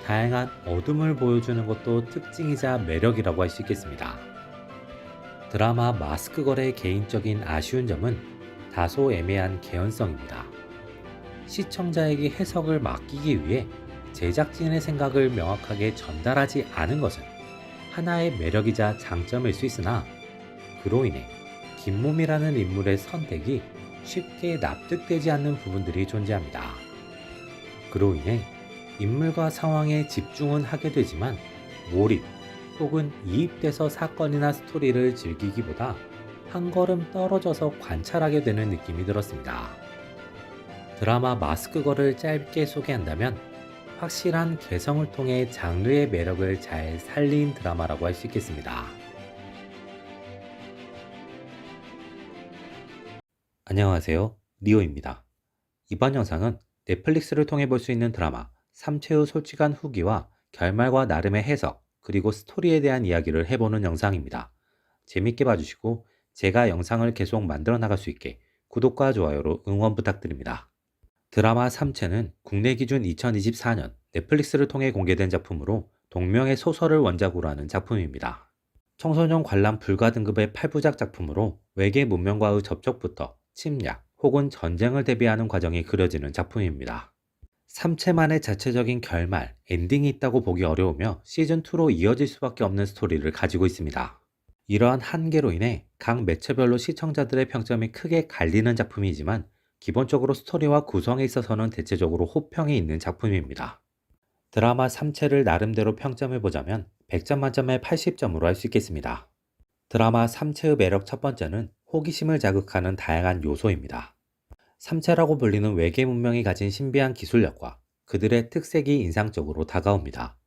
다양한 어둠을 보여주는 것도 특징이자 매력이라고 할 수 있겠습니다. 드라마 마스크걸의 개인적인 아쉬운 점은 다소 애매한 개연성입니다. 시청자에게 해석을 맡기기 위해 제작진의 생각을 명확하게 전달하지 않은 것은 하나의 매력이자 장점일 수 있으나 그로 인해 김몸이라는 인물의 선택이 쉽게 납득되지 않는 부분들이 존재합니다. 그로 인해 인물과 상황에 집중은 하게 되지만 몰입 혹은 이입돼서 사건이나 스토리를 즐기기보다 한 걸음 떨어져서 관찰하게 되는 느낌이 들었습니다. 드라마 마스크걸을 짧게 소개한다면 확실한 개성을 통해 장르의 매력을 잘 살린 드라마라고 할 수 있겠습니다. 안녕하세요. 리오입니다. 이번 영상은 넷플릭스를 통해 볼 수 있는 드라마 삼체의 솔직한 후기와 결말과 나름의 해석 그리고 스토리에 대한 이야기를 해보는 영상입니다. 재밌게 봐주시고 제가 영상을 계속 만들어 나갈 수 있게 구독과 좋아요로 응원 부탁드립니다. 드라마 삼체는 국내 기준 2024년 넷플릭스를 통해 공개된 작품으로 동명의 소설을 원작으로 하는 작품입니다. 청소년 관람 불가 등급의 8부작 작품으로 외계 문명과의 접촉부터 침략 혹은 전쟁을 대비하는 과정이 그려지는 작품입니다. 삼체만의 자체적인 결말, 엔딩이 있다고 보기 어려우며 시즌2로 이어질 수밖에 없는 스토리를 가지고 있습니다. 이러한 한계로 인해 각 매체별로 시청자들의 평점이 크게 갈리는 작품이지만 기본적으로 스토리와 구성에 있어서는 대체적으로 호평이 있는 작품입니다. 드라마 삼체를 나름대로 평점해보자면 100점 만점에 80점으로 할 수 있겠습니다. 드라마 삼체의 매력 첫 번째는 호기심을 자극하는 다양한 요소입니다. 삼체라고 불리는 외계 문명이 가진 신비한 기술력과 그들의 특색이 인상적으로 다가옵니다.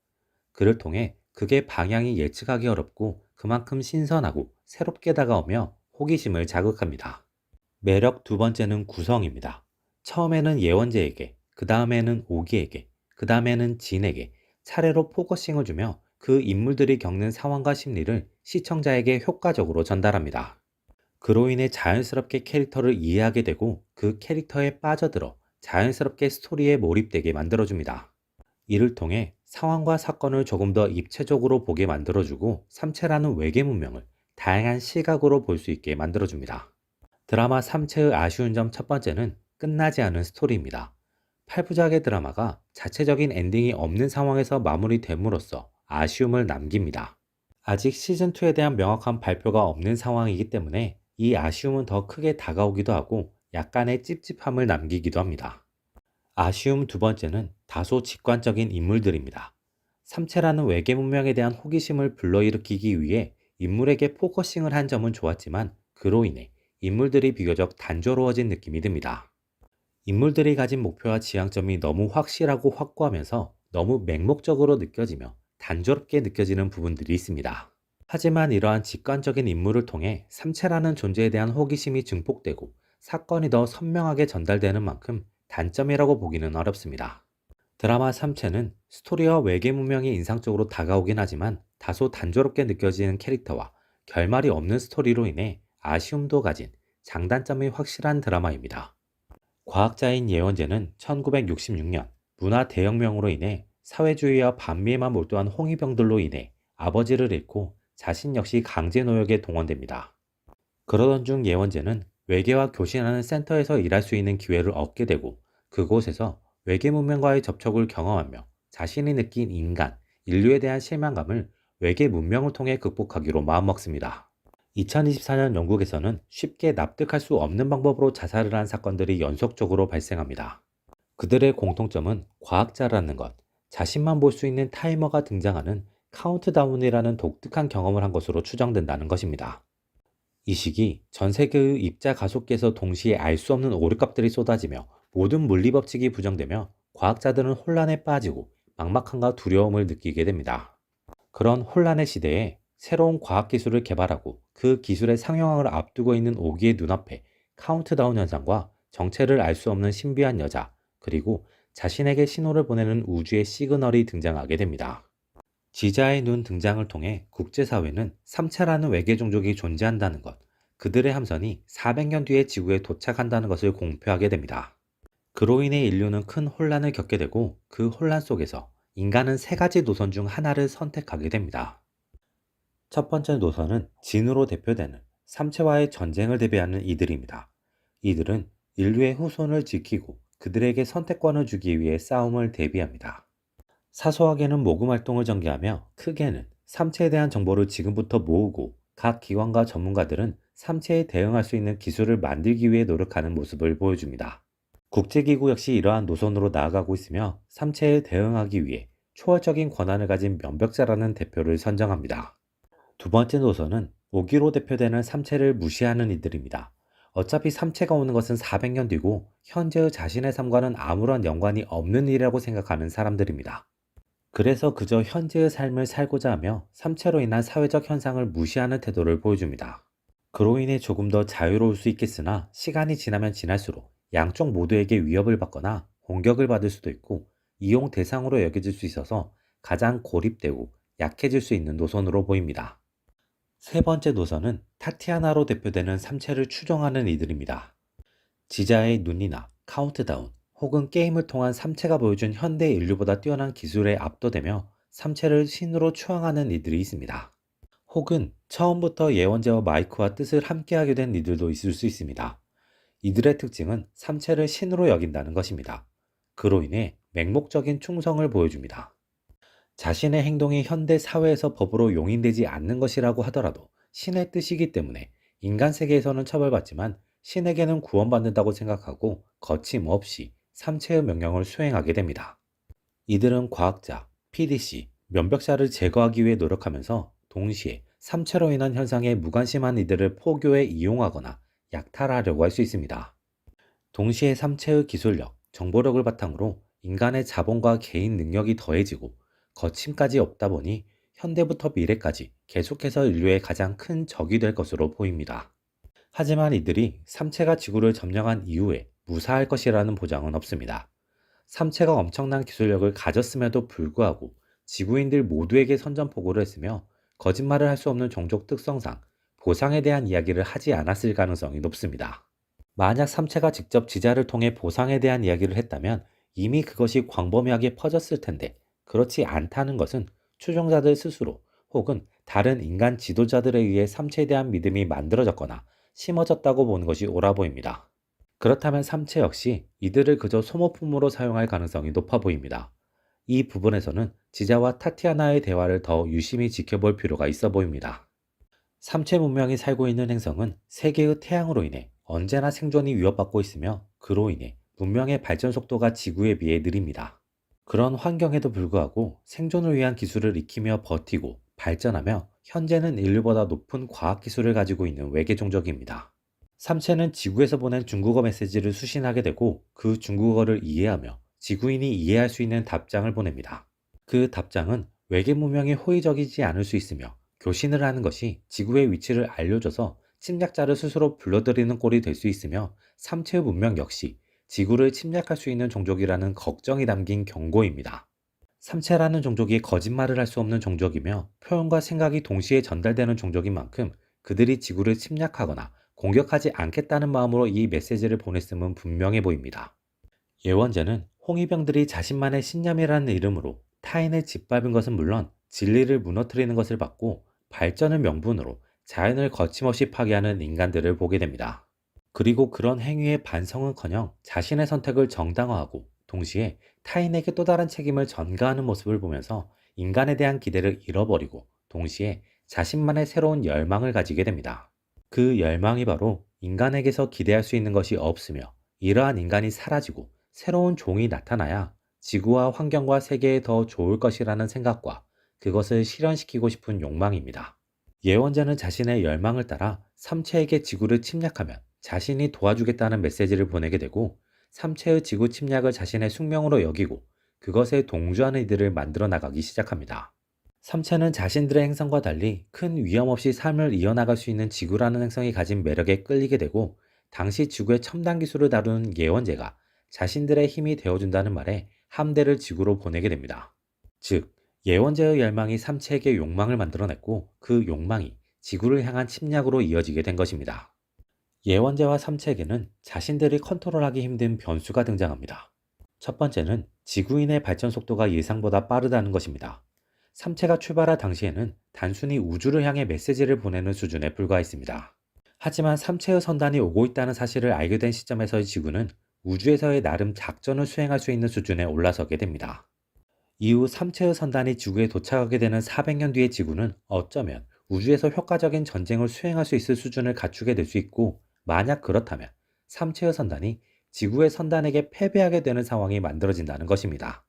그를 통해 극의 방향이 예측하기 어렵고 그만큼 신선하고 새롭게 다가오며 호기심을 자극합니다. 매력 두 번째는 구성입니다. 처음에는 예원재에게, 그 다음에는 오기에게, 그 다음에는 진에게 차례로 포커싱을 주며 그 인물들이 겪는 상황과 심리를 시청자에게 효과적으로 전달합니다. 그로 인해 자연스럽게 캐릭터를 이해하게 되고 그 캐릭터에 빠져들어 자연스럽게 스토리에 몰입되게 만들어줍니다. 이를 통해 상황과 사건을 조금 더 입체적으로 보게 만들어주고 삼체라는 외계 문명을 다양한 시각으로 볼 수 있게 만들어줍니다. 드라마 삼체의 아쉬운 점 첫 번째는 끝나지 않은 스토리입니다. 8부작의 드라마가 자체적인 엔딩이 없는 상황에서 마무리됨으로써 아쉬움을 남깁니다. 아직 시즌2에 대한 명확한 발표가 없는 상황이기 때문에 이 아쉬움은 더 크게 다가오기도 하고 약간의 찝찝함을 남기기도 합니다. 아쉬움 두 번째는 다소 직관적인 인물들입니다. 삼체라는 외계 문명에 대한 호기심을 불러일으키기 위해 인물에게 포커싱을 한 점은 좋았지만 그로 인해 인물들이 비교적 단조로워진 느낌이 듭니다. 인물들이 가진 목표와 지향점이 너무 확실하고 확고하면서 너무 맹목적으로 느껴지며 단조롭게 느껴지는 부분들이 있습니다. 하지만 이러한 직관적인 인물을 통해 삼체라는 존재에 대한 호기심이 증폭되고 사건이 더 선명하게 전달되는 만큼 단점이라고 보기는 어렵습니다. 드라마 삼체는 스토리와 외계 문명이 인상적으로 다가오긴 하지만 다소 단조롭게 느껴지는 캐릭터와 결말이 없는 스토리로 인해 아쉬움도 가진 장단점이 확실한 드라마입니다. 과학자인 예원재는 1966년 문화 대혁명으로 인해 사회주의와 반미에만 몰두한 홍위병들로 인해 아버지를 잃고 자신 역시 강제노역에 동원됩니다. 그러던 중 예원재는 외계와 교신하는 센터에서 일할 수 있는 기회를 얻게 되고 그곳에서 외계 문명과의 접촉을 경험하며 자신이 느낀 인간, 인류에 대한 실망감을 외계 문명을 통해 극복하기로 마음먹습니다. 2024년 영국에서는 쉽게 납득할 수 없는 방법으로 자살을 한 사건들이 연속적으로 발생합니다. 그들의 공통점은 과학자라는 것, 자신만 볼 수 있는 타이머가 등장하는 카운트다운이라는 독특한 경험을 한 것으로 추정된다는 것입니다. 이 시기 전 세계의 입자 가속기에서 동시에 알 수 없는 오류값들이 쏟아지며 모든 물리 법칙이 부정되며 과학자들은 혼란에 빠지고 막막함과 두려움을 느끼게 됩니다. 그런 혼란의 시대에 새로운 과학기술을 개발하고 그 기술의 상용화를 앞두고 있는 오기의 눈앞에 카운트다운 현상과 정체를 알 수 없는 신비한 여자, 그리고 자신에게 신호를 보내는 우주의 시그널이 등장하게 됩니다. 지자의 눈 등장을 통해 국제사회는 삼체라는 외계 종족이 존재한다는 것, 그들의 함선이 400년 뒤에 지구에 도착한다는 것을 공표하게 됩니다. 그로 인해 인류는 큰 혼란을 겪게 되고 그 혼란 속에서 인간은 세 가지 노선 중 하나를 선택하게 됩니다. 첫 번째 노선은 진으로 대표되는 삼체와의 전쟁을 대비하는 이들입니다. 이들은 인류의 후손을 지키고 그들에게 선택권을 주기 위해 싸움을 대비합니다. 사소하게는 모금 활동을 전개하며 크게는 삼체에 대한 정보를 지금부터 모으고 각 기관과 전문가들은 삼체에 대응할 수 있는 기술을 만들기 위해 노력하는 모습을 보여줍니다. 국제기구 역시 이러한 노선으로 나아가고 있으며 삼체에 대응하기 위해 초월적인 권한을 가진 면벽자라는 대표를 선정합니다. 두 번째 노선은 오기로 대표되는 삼체를 무시하는 이들입니다. 어차피 삼체가 오는 것은 400년 뒤고 현재의 자신의 삶과는 아무런 연관이 없는 일이라고 생각하는 사람들입니다. 그래서 그저 현재의 삶을 살고자 하며 삼체로 인한 사회적 현상을 무시하는 태도를 보여줍니다. 그로 인해 조금 더 자유로울 수 있겠으나 시간이 지나면 지날수록 양쪽 모두에게 위협을 받거나 공격을 받을 수도 있고 이용 대상으로 여겨질 수 있어서 가장 고립되고 약해질 수 있는 노선으로 보입니다. 세 번째 노선은 타티아나로 대표되는 삼체를 추종하는 이들입니다. 지자의 눈이나 카운트다운 혹은 게임을 통한 삼체가 보여준 현대 인류보다 뛰어난 기술에 압도되며 삼체를 신으로 추앙하는 이들이 있습니다. 혹은 처음부터 예원제와 마이크와 뜻을 함께하게 된 이들도 있을 수 있습니다. 이들의 특징은 삼체를 신으로 여긴다는 것입니다. 그로 인해 맹목적인 충성을 보여줍니다. 자신의 행동이 현대 사회에서 법으로 용인되지 않는 것이라고 하더라도 신의 뜻이기 때문에 인간 세계에서는 처벌받지만 신에게는 구원받는다고 생각하고 거침없이 삼체의 명령을 수행하게 됩니다. 이들은 과학자, PDC, 면벽자를 제거하기 위해 노력하면서 동시에 삼체로 인한 현상에 무관심한 이들을 포교에 이용하거나 약탈하려고 할 수 있습니다. 동시에 삼체의 기술력, 정보력을 바탕으로 인간의 자본과 개인 능력이 더해지고 거침까지 없다 보니 현대부터 미래까지 계속해서 인류의 가장 큰 적이 될 것으로 보입니다. 하지만 이들이 삼체가 지구를 점령한 이후에 무사할 것이라는 보장은 없습니다. 삼체가 엄청난 기술력을 가졌음에도 불구하고 지구인들 모두에게 선전포고를 했으며 거짓말을 할 수 없는 종족 특성상 보상에 대한 이야기를 하지 않았을 가능성이 높습니다. 만약 삼체가 직접 지자를 통해 보상에 대한 이야기를 했다면 이미 그것이 광범위하게 퍼졌을 텐데 그렇지 않다는 것은 추종자들 스스로 혹은 다른 인간 지도자들에 의해 삼체에 대한 믿음이 만들어졌거나 심어졌다고 보는 것이 옳아 보입니다. 그렇다면 삼체 역시 이들을 그저 소모품으로 사용할 가능성이 높아 보입니다. 이 부분에서는 지자와 타티아나의 대화를 더 유심히 지켜볼 필요가 있어 보입니다. 삼체 문명이 살고 있는 행성은 세계의 태양으로 인해 언제나 생존이 위협받고 있으며 그로 인해 문명의 발전 속도가 지구에 비해 느립니다. 그런 환경에도 불구하고 생존을 위한 기술을 익히며 버티고 발전하며 현재는 인류보다 높은 과학기술을 가지고 있는 외계 종족입니다. 삼체는 지구에서 보낸 중국어 메시지를 수신하게 되고 그 중국어를 이해하며 지구인이 이해할 수 있는 답장을 보냅니다. 그 답장은 외계 문명이 호의적이지 않을 수 있으며 교신을 하는 것이 지구의 위치를 알려줘서 침략자를 스스로 불러들이는 꼴이 될 수 있으며 삼체의 문명 역시 지구를 침략할 수 있는 종족이라는 걱정이 담긴 경고입니다. 삼체라는 종족이 거짓말을 할 수 없는 종족이며 표현과 생각이 동시에 전달되는 종족인 만큼 그들이 지구를 침략하거나 공격하지 않겠다는 마음으로 이 메시지를 보냈음은 분명해 보입니다. 예원제는 홍위병들이 자신만의 신념이라는 이름으로 타인을 짓밟은 것은 물론 진리를 무너뜨리는 것을 받고 발전을 명분으로 자연을 거침없이 파괴하는 인간들을 보게 됩니다. 그리고 그런 행위의 반성은커녕 자신의 선택을 정당화하고 동시에 타인에게 또 다른 책임을 전가하는 모습을 보면서 인간에 대한 기대를 잃어버리고 동시에 자신만의 새로운 열망을 가지게 됩니다. 그 열망이 바로 인간에게서 기대할 수 있는 것이 없으며 이러한 인간이 사라지고 새로운 종이 나타나야 지구와 환경과 세계에 더 좋을 것이라는 생각과 그것을 실현시키고 싶은 욕망입니다. 예원자는 자신의 열망을 따라 삼체에게 지구를 침략하면 자신이 도와주겠다는 메시지를 보내게 되고 삼체의 지구 침략을 자신의 숙명으로 여기고 그것에 동조하는 이들을 만들어 나가기 시작합니다. 삼체는 자신들의 행성과 달리 큰 위험 없이 삶을 이어나갈 수 있는 지구라는 행성이 가진 매력에 끌리게 되고 당시 지구의 첨단 기술을 다루는 예원제가 자신들의 힘이 되어준다는 말에 함대를 지구로 보내게 됩니다. 즉, 예원제의 열망이 삼체에게 욕망을 만들어냈고 그 욕망이 지구를 향한 침략으로 이어지게 된 것입니다. 예원제와 삼체에게는 자신들이 컨트롤하기 힘든 변수가 등장합니다. 첫 번째는 지구인의 발전 속도가 예상보다 빠르다는 것입니다. 삼체가 출발할 당시에는 단순히 우주를 향해 메시지를 보내는 수준에 불과했습니다. 하지만 삼체의 선단이 오고 있다는 사실을 알게 된 시점에서의 지구는 우주에서의 나름 작전을 수행할 수 있는 수준에 올라서게 됩니다. 이후 삼체의 선단이 지구에 도착하게 되는 400년 뒤의 지구는 어쩌면 우주에서 효과적인 전쟁을 수행할 수 있을 수준을 갖추게 될 수 있고, 만약 그렇다면 삼체의 선단이 지구의 선단에게 패배하게 되는 상황이 만들어진다는 것입니다.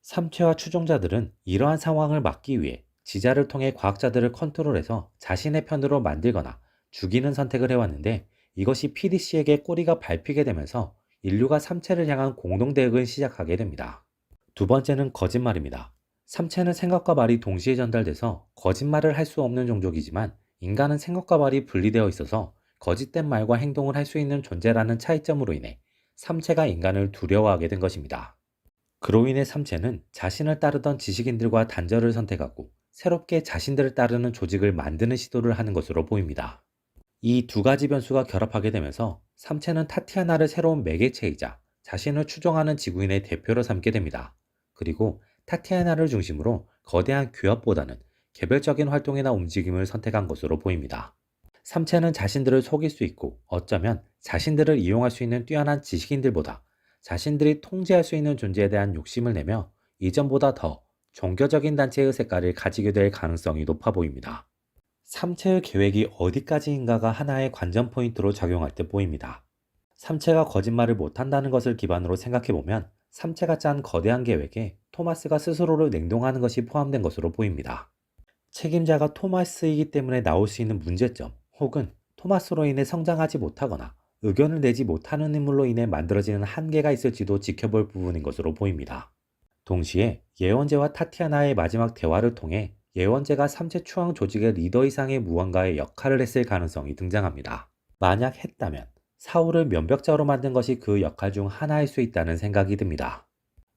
삼체와 추종자들은 이러한 상황을 막기 위해 지자를 통해 과학자들을 컨트롤해서 자신의 편으로 만들거나 죽이는 선택을 해왔는데, 이것이 PDC에게 꼬리가 밟히게 되면서 인류가 삼체를 향한 공동대응을 시작하게 됩니다. 두 번째는 거짓말입니다. 삼체는 생각과 말이 동시에 전달돼서 거짓말을 할 수 없는 종족이지만 인간은 생각과 말이 분리되어 있어서 거짓된 말과 행동을 할 수 있는 존재라는 차이점으로 인해 삼체가 인간을 두려워하게 된 것입니다. 그로 인해 삼체는 자신을 따르던 지식인들과 단절을 선택하고 새롭게 자신들을 따르는 조직을 만드는 시도를 하는 것으로 보입니다. 이 두 가지 변수가 결합하게 되면서 삼체는 타티아나를 새로운 매개체이자 자신을 추종하는 지구인의 대표로 삼게 됩니다. 그리고 타티아나를 중심으로 거대한 규합보다는 개별적인 활동이나 움직임을 선택한 것으로 보입니다. 삼체는 자신들을 속일 수 있고 어쩌면 자신들을 이용할 수 있는 뛰어난 지식인들보다 자신들이 통제할 수 있는 존재에 대한 욕심을 내며 이전보다 더 종교적인 단체의 색깔을 가지게 될 가능성이 높아 보입니다. 삼체의 계획이 어디까지인가가 하나의 관전 포인트로 작용할 때 보입니다. 삼체가 거짓말을 못한다는 것을 기반으로 생각해보면 삼체가 짠 거대한 계획에 토마스가 스스로를 냉동하는 것이 포함된 것으로 보입니다. 책임자가 토마스이기 때문에 나올 수 있는 문제점 혹은 토마스로 인해 성장하지 못하거나 의견을 내지 못하는 인물로 인해 만들어지는 한계가 있을지도 지켜볼 부분인 것으로 보입니다. 동시에 예원제와 타티아나의 마지막 대화를 통해 예원제가 삼체 추앙 조직의 리더 이상의 무언가의 역할을 했을 가능성이 등장합니다. 만약 했다면 사울을 면벽자로 만든 것이 그 역할 중 하나일 수 있다는 생각이 듭니다.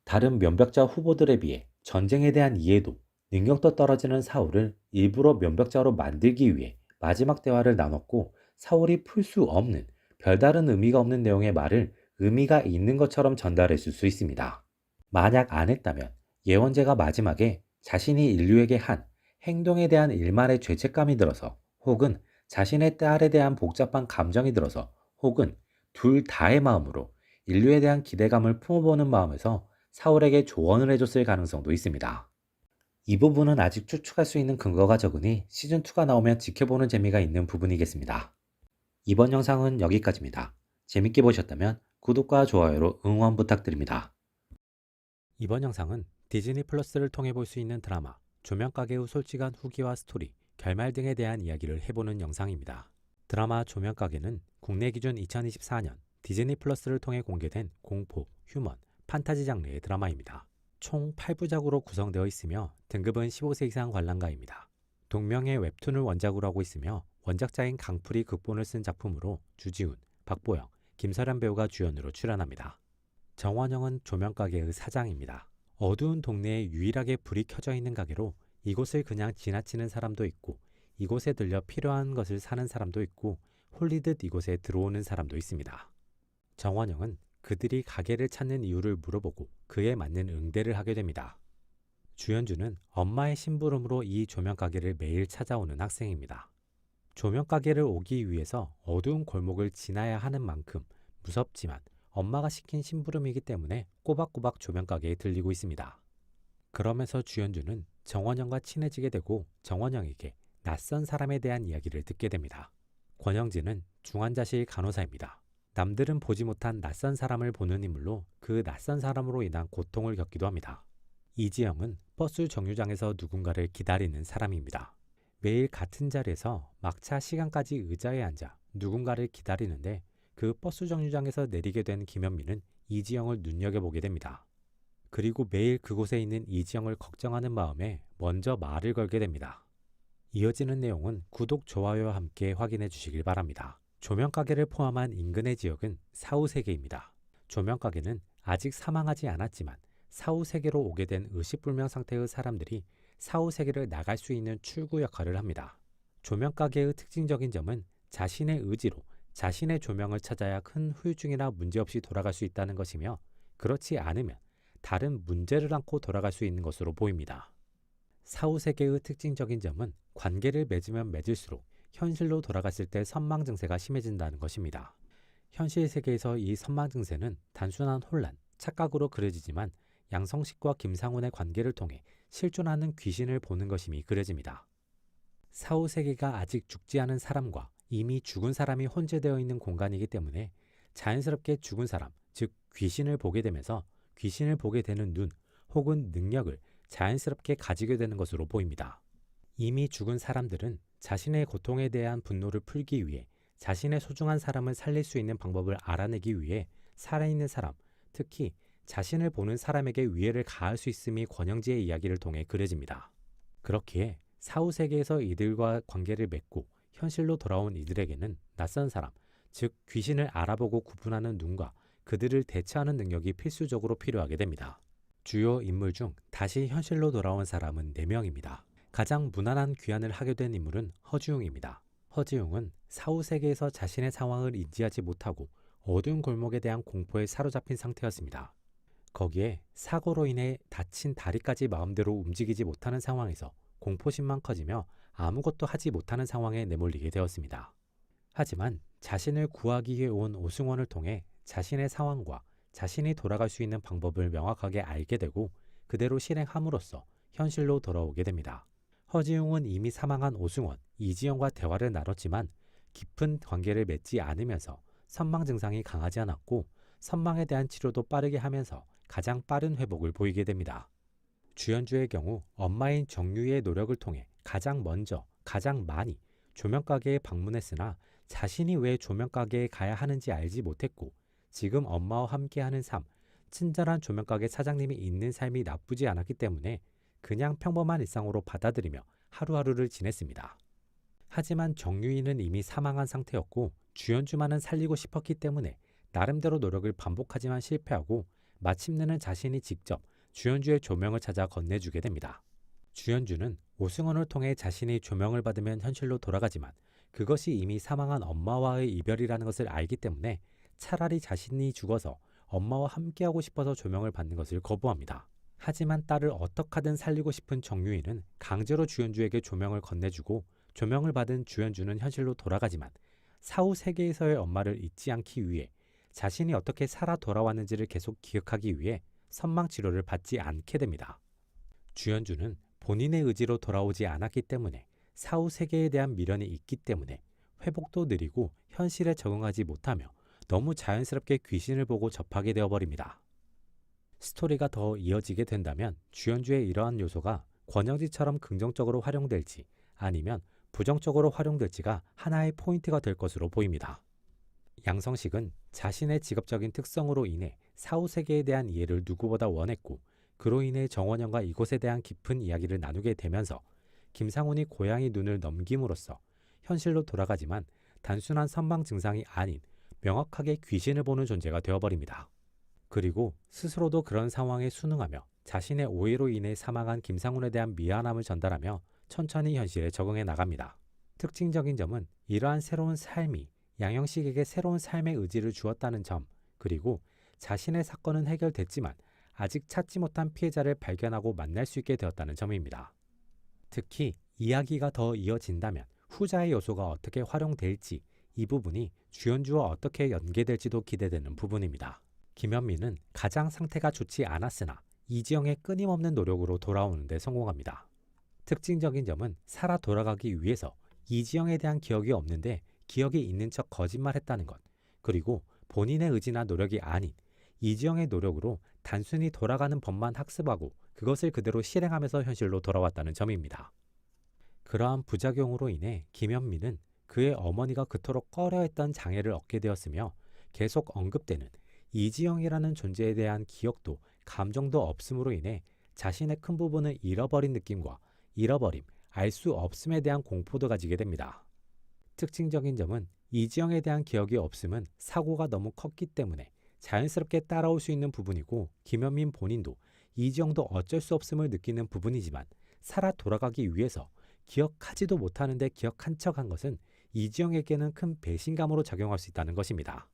다른 면벽자 후보들에 비해 전쟁에 대한 이해도, 능력도 떨어지는 사울을 일부러 면벽자로 만들기 위해 마지막 대화를 나눴고 사울이 풀 수 없는 별다른 의미가 없는 내용의 말을 의미가 있는 것처럼 전달했을 수 있습니다. 만약 안 했다면 예원제가 마지막에 자신이 인류에게 한 행동에 대한 일말의 죄책감이 들어서 혹은 자신의 딸에 대한 복잡한 감정이 들어서 혹은 둘 다의 마음으로 인류에 대한 기대감을 품어보는 마음에서 사울에게 조언을 해줬을 가능성도 있습니다. 이 부분은 아직 추측할 수 있는 근거가 적으니 시즌2가 나오면 지켜보는 재미가 있는 부분이겠습니다. 이번 영상은 여기까지입니다. 재밌게 보셨다면 구독과 좋아요로 응원 부탁드립니다. 이번 영상은 디즈니 플러스를 통해 볼 수 있는 드라마 조명가게의 솔직한 후기와 스토리, 결말 등에 대한 이야기를 해보는 영상입니다. 드라마 조명가게는 국내 기준 2024년 디즈니 플러스를 통해 공개된 공포, 휴먼, 판타지 장르의 드라마입니다. 총 8부작으로 구성되어 있으며 등급은 15세 이상 관람가입니다. 동명의 웹툰을 원작으로 하고 있으며 원작자인 강풀이 극본을 쓴 작품으로 주지훈, 박보영, 김설현 배우가 주연으로 출연합니다. 정원영은 조명가게의 사장입니다. 어두운 동네에 유일하게 불이 켜져 있는 가게로 이곳을 그냥 지나치는 사람도 있고 이곳에 들려 필요한 것을 사는 사람도 있고 홀리듯 이곳에 들어오는 사람도 있습니다. 정원영은 그들이 가게를 찾는 이유를 물어보고 그에 맞는 응대를 하게 됩니다. 주연주는 엄마의 심부름으로 이 조명가게를 매일 찾아오는 학생입니다. 조명가게를 오기 위해서 어두운 골목을 지나야 하는 만큼 무섭지만 엄마가 시킨 심부름이기 때문에 꼬박꼬박 조명가게에 들리고 있습니다. 그러면서 주연주는 정원영과 친해지게 되고 정원영에게 낯선 사람에 대한 이야기를 듣게 됩니다. 권영진은 중환자실 간호사입니다. 남들은 보지 못한 낯선 사람을 보는 인물로 그 낯선 사람으로 인한 고통을 겪기도 합니다. 이지영은 버스 정류장에서 누군가를 기다리는 사람입니다. 매일 같은 자리에서 막차 시간까지 의자에 앉아 누군가를 기다리는데 그 버스 정류장에서 내리게 된 김현민은 이지영을 눈여겨보게 됩니다. 그리고 매일 그곳에 있는 이지영을 걱정하는 마음에 먼저 말을 걸게 됩니다. 이어지는 내용은 구독, 좋아요와 함께 확인해 주시길 바랍니다. 조명가게를 포함한 인근의 지역은 사후세계입니다. 조명가게는 아직 사망하지 않았지만 사후세계로 오게 된 의식불명 상태의 사람들이 사후세계를 나갈 수 있는 출구 역할을 합니다. 조명가게의 특징적인 점은 자신의 의지로 자신의 조명을 찾아야 큰 후유증이나 문제없이 돌아갈 수 있다는 것이며, 그렇지 않으면 다른 문제를 안고 돌아갈 수 있는 것으로 보입니다. 사후세계의 특징적인 점은 관계를 맺으면 맺을수록 현실로 돌아갔을 때 선망 증세가 심해진다는 것입니다. 현실 세계에서 이 선망 증세는 단순한 혼란, 착각으로 그려지지만 양성식과 김상훈의 관계를 통해 실존하는 귀신을 보는 것임이 그려집니다. 사후세계가 아직 죽지 않은 사람과 이미 죽은 사람이 혼재되어 있는 공간이기 때문에 자연스럽게 죽은 사람, 즉 귀신을 보게 되면서 귀신을 보게 되는 눈 혹은 능력을 자연스럽게 가지게 되는 것으로 보입니다. 이미 죽은 사람들은 자신의 고통에 대한 분노를 풀기 위해 자신의 소중한 사람을 살릴 수 있는 방법을 알아내기 위해 살아있는 사람, 특히 자신을 보는 사람에게 위해를 가할 수 있음이 권영지의 이야기를 통해 그려집니다. 그렇기에 사후세계에서 이들과 관계를 맺고 현실로 돌아온 이들에게는 낯선 사람, 즉 귀신을 알아보고 구분하는 눈과 그들을 대처하는 능력이 필수적으로 필요하게 됩니다. 주요 인물 중 다시 현실로 돌아온 사람은 4명입니다. 가장 무난한 귀환을 하게 된 인물은 허지웅입니다. 허지웅은 사후세계에서 자신의 상황을 인지하지 못하고 어두운 골목에 대한 공포에 사로잡힌 상태였습니다. 거기에 사고로 인해 다친 다리까지 마음대로 움직이지 못하는 상황에서 공포심만 커지며 아무것도 하지 못하는 상황에 내몰리게 되었습니다. 하지만 자신을 구하기 위해 온 오승원을 통해 자신의 상황과 자신이 돌아갈 수 있는 방법을 명확하게 알게 되고 그대로 실행함으로써 현실로 돌아오게 됩니다. 허지웅은 이미 사망한 오승원, 이지영과 대화를 나눴지만 깊은 관계를 맺지 않으면서 선망 증상이 강하지 않았고 선망에 대한 치료도 빠르게 하면서 가장 빠른 회복을 보이게 됩니다. 주연주의 경우 엄마인 정유의 노력을 통해 가장 먼저, 가장 많이 조명가게에 방문했으나 자신이 왜 조명가게에 가야 하는지 알지 못했고 지금 엄마와 함께하는 삶, 친절한 조명가게 사장님이 있는 삶이 나쁘지 않았기 때문에 그냥 평범한 일상으로 받아들이며 하루하루를 지냈습니다. 하지만 정유이는 이미 사망한 상태였고 주연주만은 살리고 싶었기 때문에 나름대로 노력을 반복하지만 실패하고 마침내는 자신이 직접 주연주의 조명을 찾아 건네주게 됩니다. 주연주는 오승원을 통해 자신이 조명을 받으면 현실로 돌아가지만 그것이 이미 사망한 엄마와의 이별이라는 것을 알기 때문에 차라리 자신이 죽어서 엄마와 함께하고 싶어서 조명을 받는 것을 거부합니다. 하지만 딸을 어떻게든 살리고 싶은 정유이는 강제로 주연주에게 조명을 건네주고 조명을 받은 주연주는 현실로 돌아가지만 사후 세계에서의 엄마를 잊지 않기 위해 자신이 어떻게 살아 돌아왔는지를 계속 기억하기 위해 선망치료를 받지 않게 됩니다. 주연주는 본인의 의지로 돌아오지 않았기 때문에 사후 세계에 대한 미련이 있기 때문에 회복도 느리고 현실에 적응하지 못하며 너무 자연스럽게 귀신을 보고 접하게 되어버립니다. 스토리가 더 이어지게 된다면 주연주의 이러한 요소가 권영지처럼 긍정적으로 활용될지 아니면 부정적으로 활용될지가 하나의 포인트가 될 것으로 보입니다. 양성식은 자신의 직업적인 특성으로 인해 사후세계에 대한 이해를 누구보다 원했고 그로 인해 정원영과 이곳에 대한 깊은 이야기를 나누게 되면서 김상훈이 고양이 눈을 넘김으로써 현실로 돌아가지만 단순한 선망 증상이 아닌 명확하게 귀신을 보는 존재가 되어버립니다. 그리고 스스로도 그런 상황에 순응하며 자신의 오해로 인해 사망한 김상훈에 대한 미안함을 전달하며 천천히 현실에 적응해 나갑니다. 특징적인 점은 이러한 새로운 삶이 양형식에게 새로운 삶의 의지를 주었다는 점, 그리고 자신의 사건은 해결됐지만 아직 찾지 못한 피해자를 발견하고 만날 수 있게 되었다는 점입니다. 특히 이야기가 더 이어진다면 후자의 요소가 어떻게 활용될지 이 부분이 주연주와 어떻게 연계될지도 기대되는 부분입니다. 김현민은 가장 상태가 좋지 않았으나 이지영의 끊임없는 노력으로 돌아오는 데 성공합니다. 특징적인 점은 살아 돌아가기 위해서 이지영에 대한 기억이 없는데 기억이 있는 척 거짓말했다는 것, 그리고 본인의 의지나 노력이 아닌 이지영의 노력으로 단순히 돌아가는 법만 학습하고 그것을 그대로 실행하면서 현실로 돌아왔다는 점입니다. 그러한 부작용으로 인해 김현민은 그의 어머니가 그토록 꺼려했던 장애를 얻게 되었으며 계속 언급되는 이지영이라는 존재에 대한 기억도 감정도 없음으로 인해 자신의 큰 부분을 잃어버린 느낌과 잃어버림, 알 수 없음에 대한 공포도 가지게 됩니다. 특징적인 점은 이지영에 대한 기억이 없음은 사고가 너무 컸기 때문에 자연스럽게 따라올 수 있는 부분이고 김현민 본인도 이지영도 어쩔 수 없음을 느끼는 부분이지만 살아 돌아가기 위해서 기억하지도 못하는데 기억한 척한 것은 이지영에게는 큰 배신감으로 작용할 수 있다는 것입니다.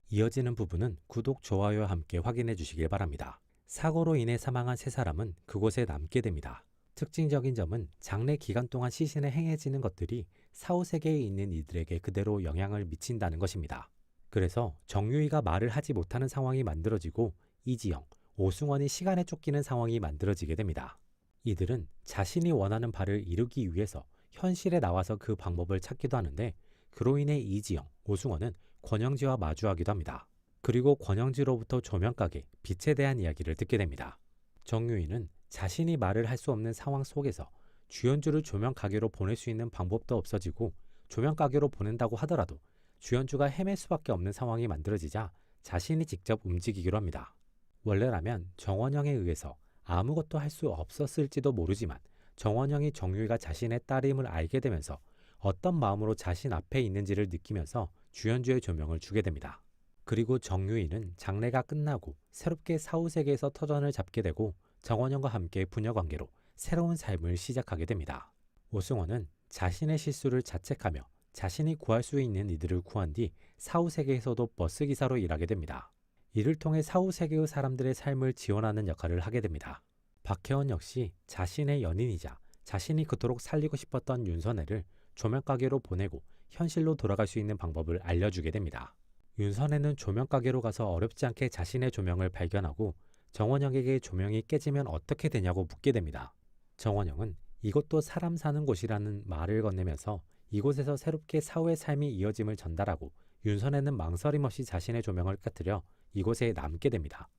이어지는 부분은 구독, 좋아요와 함께 확인해 주시길 바랍니다. 사고로 인해 사망한 세 사람은 그곳에 남게 됩니다. 특징적인 점은 장례 기간 동안 시신에 행해지는 것들이 사후세계에 있는 이들에게 그대로 영향을 미친다는 것입니다. 그래서 정유이가 말을 하지 못하는 상황이 만들어지고 이지영, 오승원이 시간에 쫓기는 상황이 만들어지게 됩니다. 이들은 자신이 원하는 바를 이루기 위해서 현실에 나와서 그 방법을 찾기도 하는데 그로 인해 이지영, 오승원은 권영지와 마주하기도 합니다. 그리고 권영지로부터 조명가게, 빛에 대한 이야기를 듣게 됩니다. 정유이는 자신이 말을 할 수 없는 상황 속에서 주연주를 조명가게로 보낼 수 있는 방법도 없어지고 조명가게로 보낸다고 하더라도 주연주가 헤맬 수밖에 없는 상황이 만들어지자 자신이 직접 움직이기로 합니다. 원래라면 정원영에 의해서 아무것도 할 수 없었을지도 모르지만 정원영이 정유이가 자신의 딸임을 알게 되면서 어떤 마음으로 자신 앞에 있는지를 느끼면서 주연주의 조명을 주게 됩니다. 그리고 정유이는 장례가 끝나고 새롭게 사후세계에서 터전을 잡게 되고 정원영과 함께 부녀관계로 새로운 삶을 시작하게 됩니다. 오승원은 자신의 실수를 자책하며 자신이 구할 수 있는 이들을 구한 뒤 사후세계에서도 버스기사로 일하게 됩니다. 이를 통해 사후세계의 사람들의 삶을 지원하는 역할을 하게 됩니다. 박혜원 역시 자신의 연인이자 자신이 그토록 살리고 싶었던 윤선애를 조명가게로 보내고 현실로 돌아갈 수 있는 방법을 알려주게 됩니다. 윤선애는 조명가게로 가서 어렵지 않게 자신의 조명을 발견하고 정원영에게 조명이 깨지면 어떻게 되냐고 묻게 됩니다. 정원영은 이것도 사람 사는 곳이라는 말을 건네면서 이곳에서 새롭게 사후의 삶이 이어짐을 전달하고 윤선애는 망설임 없이 자신의 조명을 꺼뜨려 이곳에 남게 됩니다.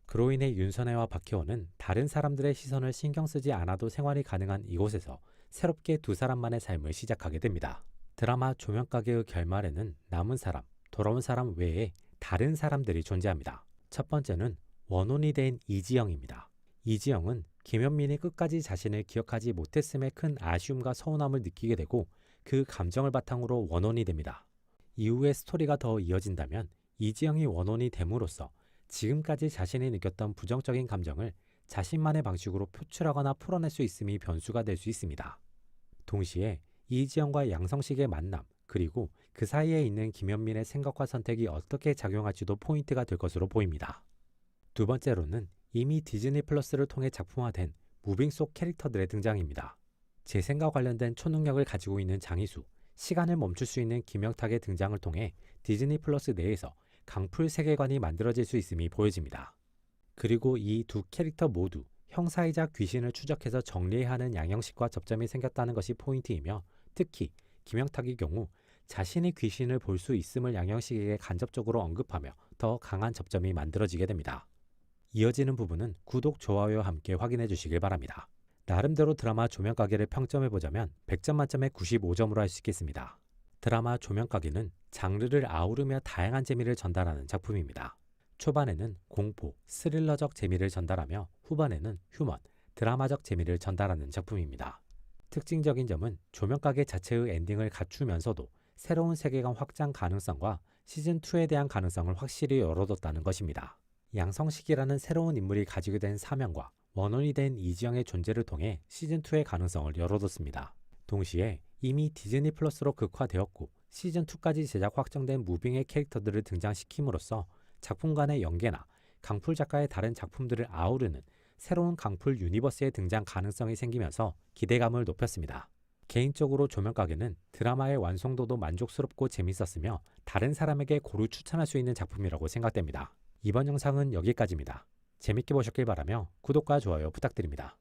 그로 인해 윤선애와 박혜원은 다른 사람들의 시선을 신경 쓰지 않아도 생활이 가능한 이곳에서 새롭게 두 사람만의 삶을 시작하게 됩니다. 드라마 조명가게의 결말에는 남은 사람, 돌아온 사람 외에 다른 사람들이 존재합니다. 첫 번째는 원혼이 된 이지영입니다. 이지영은 김현민이 끝까지 자신을 기억하지 못했음에 큰 아쉬움과 서운함을 느끼게 되고 그 감정을 바탕으로 원혼이 됩니다. 이후의 스토리가 더 이어진다면 이지영이 원혼이 됨으로써 지금까지 자신이 느꼈던 부정적인 감정을 자신만의 방식으로 표출하거나 풀어낼 수 있음이 변수가 될 수 있습니다. 동시에 이지영과 양성식의 만남 그리고 그 사이에 있는 김현민의 생각과 선택이 어떻게 작용할지도 포인트가 될 것으로 보입니다. 두 번째로는 이미 디즈니 플러스를 통해 작품화된 무빙 속 캐릭터들의 등장입니다. 재생과 관련된 초능력을 가지고 있는 장희수, 시간을 멈출 수 있는 김영탁의 등장을 통해 디즈니 플러스 내에서 강풀 세계관이 만들어질 수 있음이 보여집니다. 그리고 이 두 캐릭터 모두 형사이자 귀신을 추적해서 정리해야 하는 양형식과 접점이 생겼다는 것이 포인트이며 특히 김영탁의 경우 자신이 귀신을 볼 수 있음을 양형식에게 간접적으로 언급하며 더 강한 접점이 만들어지게 됩니다. 이어지는 부분은 구독, 좋아요와 함께 확인해 주시길 바랍니다. 나름대로 드라마 조명가게를 평점해보자면 100점 만점에 95점으로 할 수 있겠습니다. 드라마 조명가게는 장르를 아우르며 다양한 재미를 전달하는 작품입니다. 초반에는 공포, 스릴러적 재미를 전달하며 후반에는 휴먼, 드라마적 재미를 전달하는 작품입니다. 특징적인 점은 조명가게 자체의 엔딩을 갖추면서도 새로운 세계관 확장 가능성과 시즌2에 대한 가능성을 확실히 열어뒀다는 것입니다. 양성식이라는 새로운 인물이 가지게 된 사명과 원혼이 된 이지영의 존재를 통해 시즌2의 가능성을 열어뒀습니다. 동시에 이미 디즈니 플러스로 극화되었고 시즌2까지 제작 확정된 무빙의 캐릭터들을 등장시킴으로써 작품 간의 연계나 강풀 작가의 다른 작품들을 아우르는 새로운 강풀 유니버스의 등장 가능성이 생기면서 기대감을 높였습니다. 개인적으로 조명가게는 드라마의 완성도도 만족스럽고 재밌었으며 다른 사람에게 고루 추천할 수 있는 작품이라고 생각됩니다. 이번 영상은 여기까지입니다. 재밌게 보셨길 바라며 구독과 좋아요 부탁드립니다.